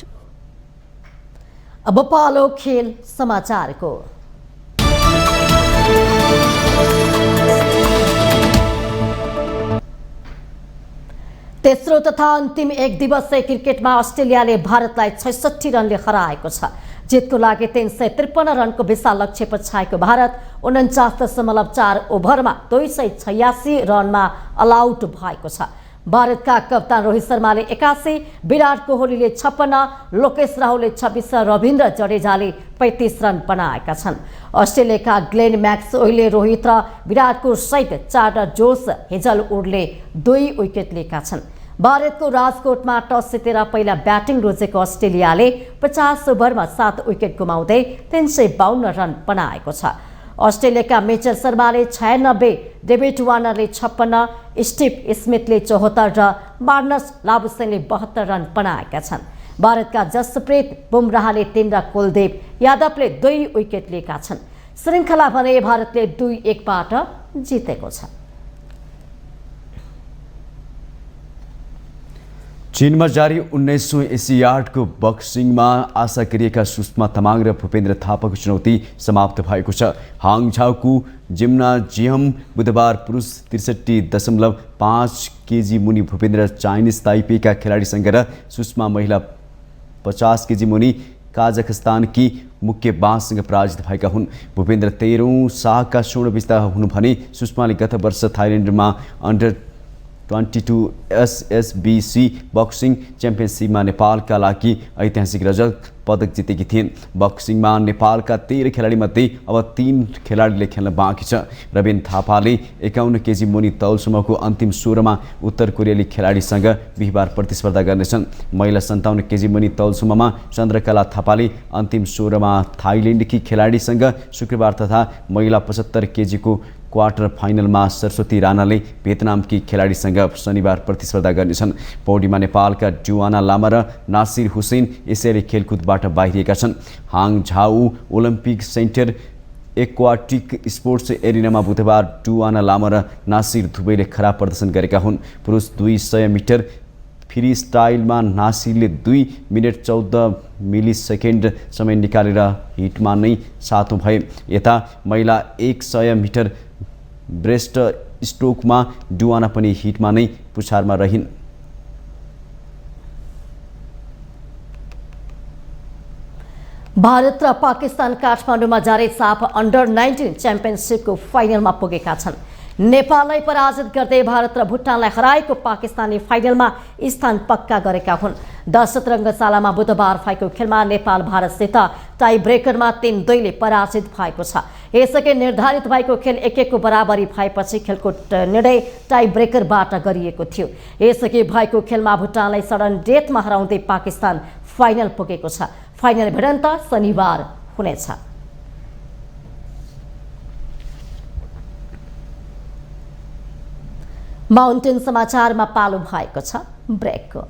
अब पालो खेल समाचारको। तेस्रो तथा अन्तिम एक दिवसीय क्रिकेटमा अस्ट्रेलियाले भारतलाई 66 रनले हराएको छ। जितको लागि 353 रनको विशाल लक्ष्य पछाएको भारत 49.4 ओभरमा 286 रनमा अलआउट भएको छ। भारतका कप्तान रोहित शर्माले 81, विराट कोहलीले 56, लोकेश राहुलले 26 र रविन्द्र जडेजाले 35 रन बनाएका छन्। अस्ट्रेलियाका ग्लेन मैक्सवेलले रोहित र विराटको सहित 4 र जोस हेजलवुडले 2 विकेट लिएका छन्। भारतको राजकोटमा टस जितेर पहिला ब्याटिङ रोजेको अस्ट्रेलियाले 50 ओभरमा 7 विकेट गुमाउँदै 352 रन बनाएको छ। अस्ट्रेलियाका मिचेल शर्माले 96, डेभिड वार्नरले 56, स्टिभ स्मिथले 74 र मार्नस लाबुसेनले 72 रन बनाएका छन्। भारतका जसप्रीत बुमराहले 3 र कुलदीप यादवले 2 विकेट लिएका छन्। श्रृङ्खला भने भारतले 2-1बाट जितेको छ। चीनमा जारी 19औं एसियाडको बक्सिङमा आशा गरिएका सुषमा तामाङ र भूपेन्द्र थापाको चुनौती समाप्त भएको छ। हाङझाउको जिम्नाजियम बुधबार पुरुष 63.5 केजी मुनि भूपेन्द्र चाइनिज ताइपेका खेलाडीसँग र सुषमा महिला 50 केजी मुनि काजाखस्तानकी मुक्केबाजसँग पराजित भएका हुन्। भूपेन्द्र 13औं शाहका स्वर्ण विजेता हुनु भने सुषमाले गत वर्ष थाइल्यान्डमा अन्डर 22 SSBC बक्सिङ च्याम्पियनसिपमा नेपालका लागि ऐतिहासिक रजत पदक जितेकी थिइन्। बक्सिङमा नेपालका 13 खेलाडीमध्ये अब 3 खेलाडीले खेल्न बाँकी छ। रविन थापाले 51 केजी मुनि तौलसम्मको अन्तिम 16मा उत्तर कोरियाली खेलाडीसँग बिहिबार प्रतिस्पर्धा गर्नेछन्। महिला 57 केजी मुनि तौलसम्ममा चन्द्रकला थापाले अन्तिम 16मा थाइल्यान्डकी खेलाडीसँग शुक्रबार तथा महिला 75 केजीको क्वार्टर फाइनलमा सरस्वती राणाले भियतनामकी खेलाडीसँग शनिबार प्रतिस्पर्धा गर्नेछन्। पौडीमा नेपालका डुआना लामा र नासिर हुसैन एसियाली खेलकुदबाट बाहिरिएका छन्। हाङझाउ ओलम्पिक सेन्टर एक्वाटिक स्पोर्ट्स एरिनामा बुधबार डुआना लामा र नासिर दुवैले खराब प्रदर्शन गरेका हुन्। पुरुष 200 मिटर फ्री स्टाइलमा नासीले 2 मिनेट 14 मिलिसेकेन्ड समय निकालेर हिटमा नै सातौं भए। यता महिला 100 मिटर ब्रेस्ट स्ट्रोकमा डुवाना पनि हिटमा नै पुछारमा रहिन्। भारत र पाकिस्तान काठमाडौँमा जारी साफ अन्डर 19 च्याम्पियनसिपको फाइनलमा पुगेका छन्। नेपाललाई पराजित गर्दै भारत र भुटानलाई हराएको पाकिस्तानले फाइनलमा स्थान पक्का गरेका हुन्। दशरथ रङ्गशालामा बुधबार भएको खेलमा नेपाल भारतसित टाई ब्रेकरमा 3-2 पराजित भएको छ। यसअघि निर्धारित भएको खेल 1-1 को बराबरी भएपछि खेलको निर्णय टाई ब्रेकरबाट गरिएको थियो। यसअघि भएको खेलमा भुटानलाई सडन डेथमा हराउँदै पाकिस्तान फाइनल पुगेको छ। फाइनल भिडन्त शनिबार हुनेछ। माउन्टेन समाचारमा पालो भएको छ ब्रेकको।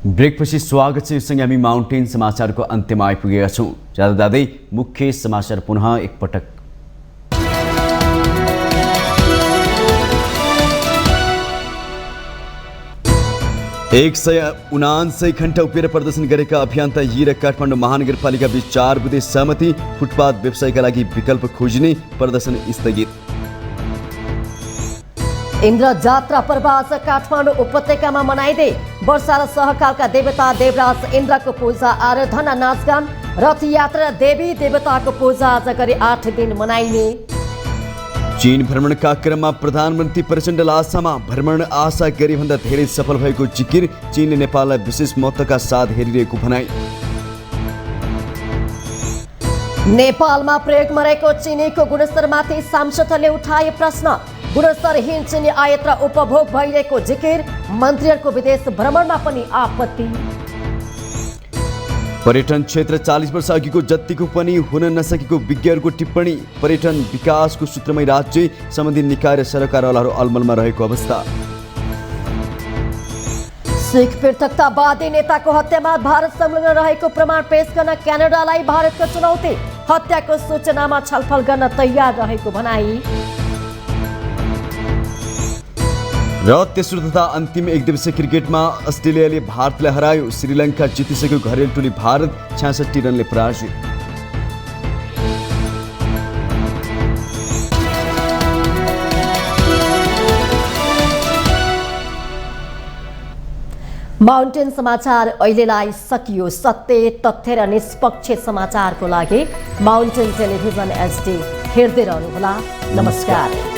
ब्रेकपछि स्वागत छ। योसँगै हामी माउन्टेन समाचारको अन्त्यमा आइपुगेका छौँ। जाँदा जाँदै मुख्य समाचार पुनः एकपटक। 179 घण्टा उभिएर प्रदर्शन गरेका अभियन्ता यी र काठमाडौँ महानगरपालिका बीच 4 बुँदे सहमति। फुटपाथ व्यवसायका लागि विकल्प खोज्ने, प्रदर्शन स्थगित। इन्द्र जात्रा पर्व आज काठमाडौँ उपत्यकामा मनाइँदै वर्षा र सहकालका देवता देवराज इन्द्रको पूजा आराधना नाचगान रथ यात्रा देवी देवताको पूजा आज गरी 8 दिन मनाइने। चीन भ्रमणका क्रममा प्रधानमन्त्री प्रचण्ड लासामा भ्रमण आशा गरेभन्दा धेरै सफल भएको जिकिर। चीनले नेपाललाई विशेष महत्त्वका साथ हेरिरहेको भनाई। नेपालमा प्रयोगमा रहेको चिनीको गुणस्तरमाथि सांसदले उठाए प्रश्न। गुणस्तरहीन चिनी आयात र उपभोग भइरहेको जिकिर। मन्त्रीहरूको विदेश भ्रमणमा पनि आपत्ति। पर्यटन क्षेत्र 40 वर्ष अघिको जतिको पनि हुन नसकेको विज्ञहरूको टिप्पणी। पर्यटन विकासको सूत्रमै राज्य सम्बन्धित निकाय र सरकारवालाहरू अलमलमा रहेको अवस्था। सिख पृथकतावादी नेताको हत्यामा भारत संलग्न रहेको प्रमाण पेश गर्न क्यानाडालाई भारतको चुनौती। हत्याको सूचनामा छलफल गर्न तयार रहेको भनाई। र तेस्रो तथा अन्तिम एकदिवसीय क्रिकेटमा अस्ट्रेलियाले भारतलाई हरायो। श्रीलङ्का जितिसक्यो। घरेलु टोली भारत 66 रनले पराजित। माउन्टेन समाचार अहिलेलाई सकियो। सत्य, तथ्य र निष्पक्ष समाचारको लागि माउन्टेन टेलिभिजन HD हेर्दै रहनुहोला। नमस्कार।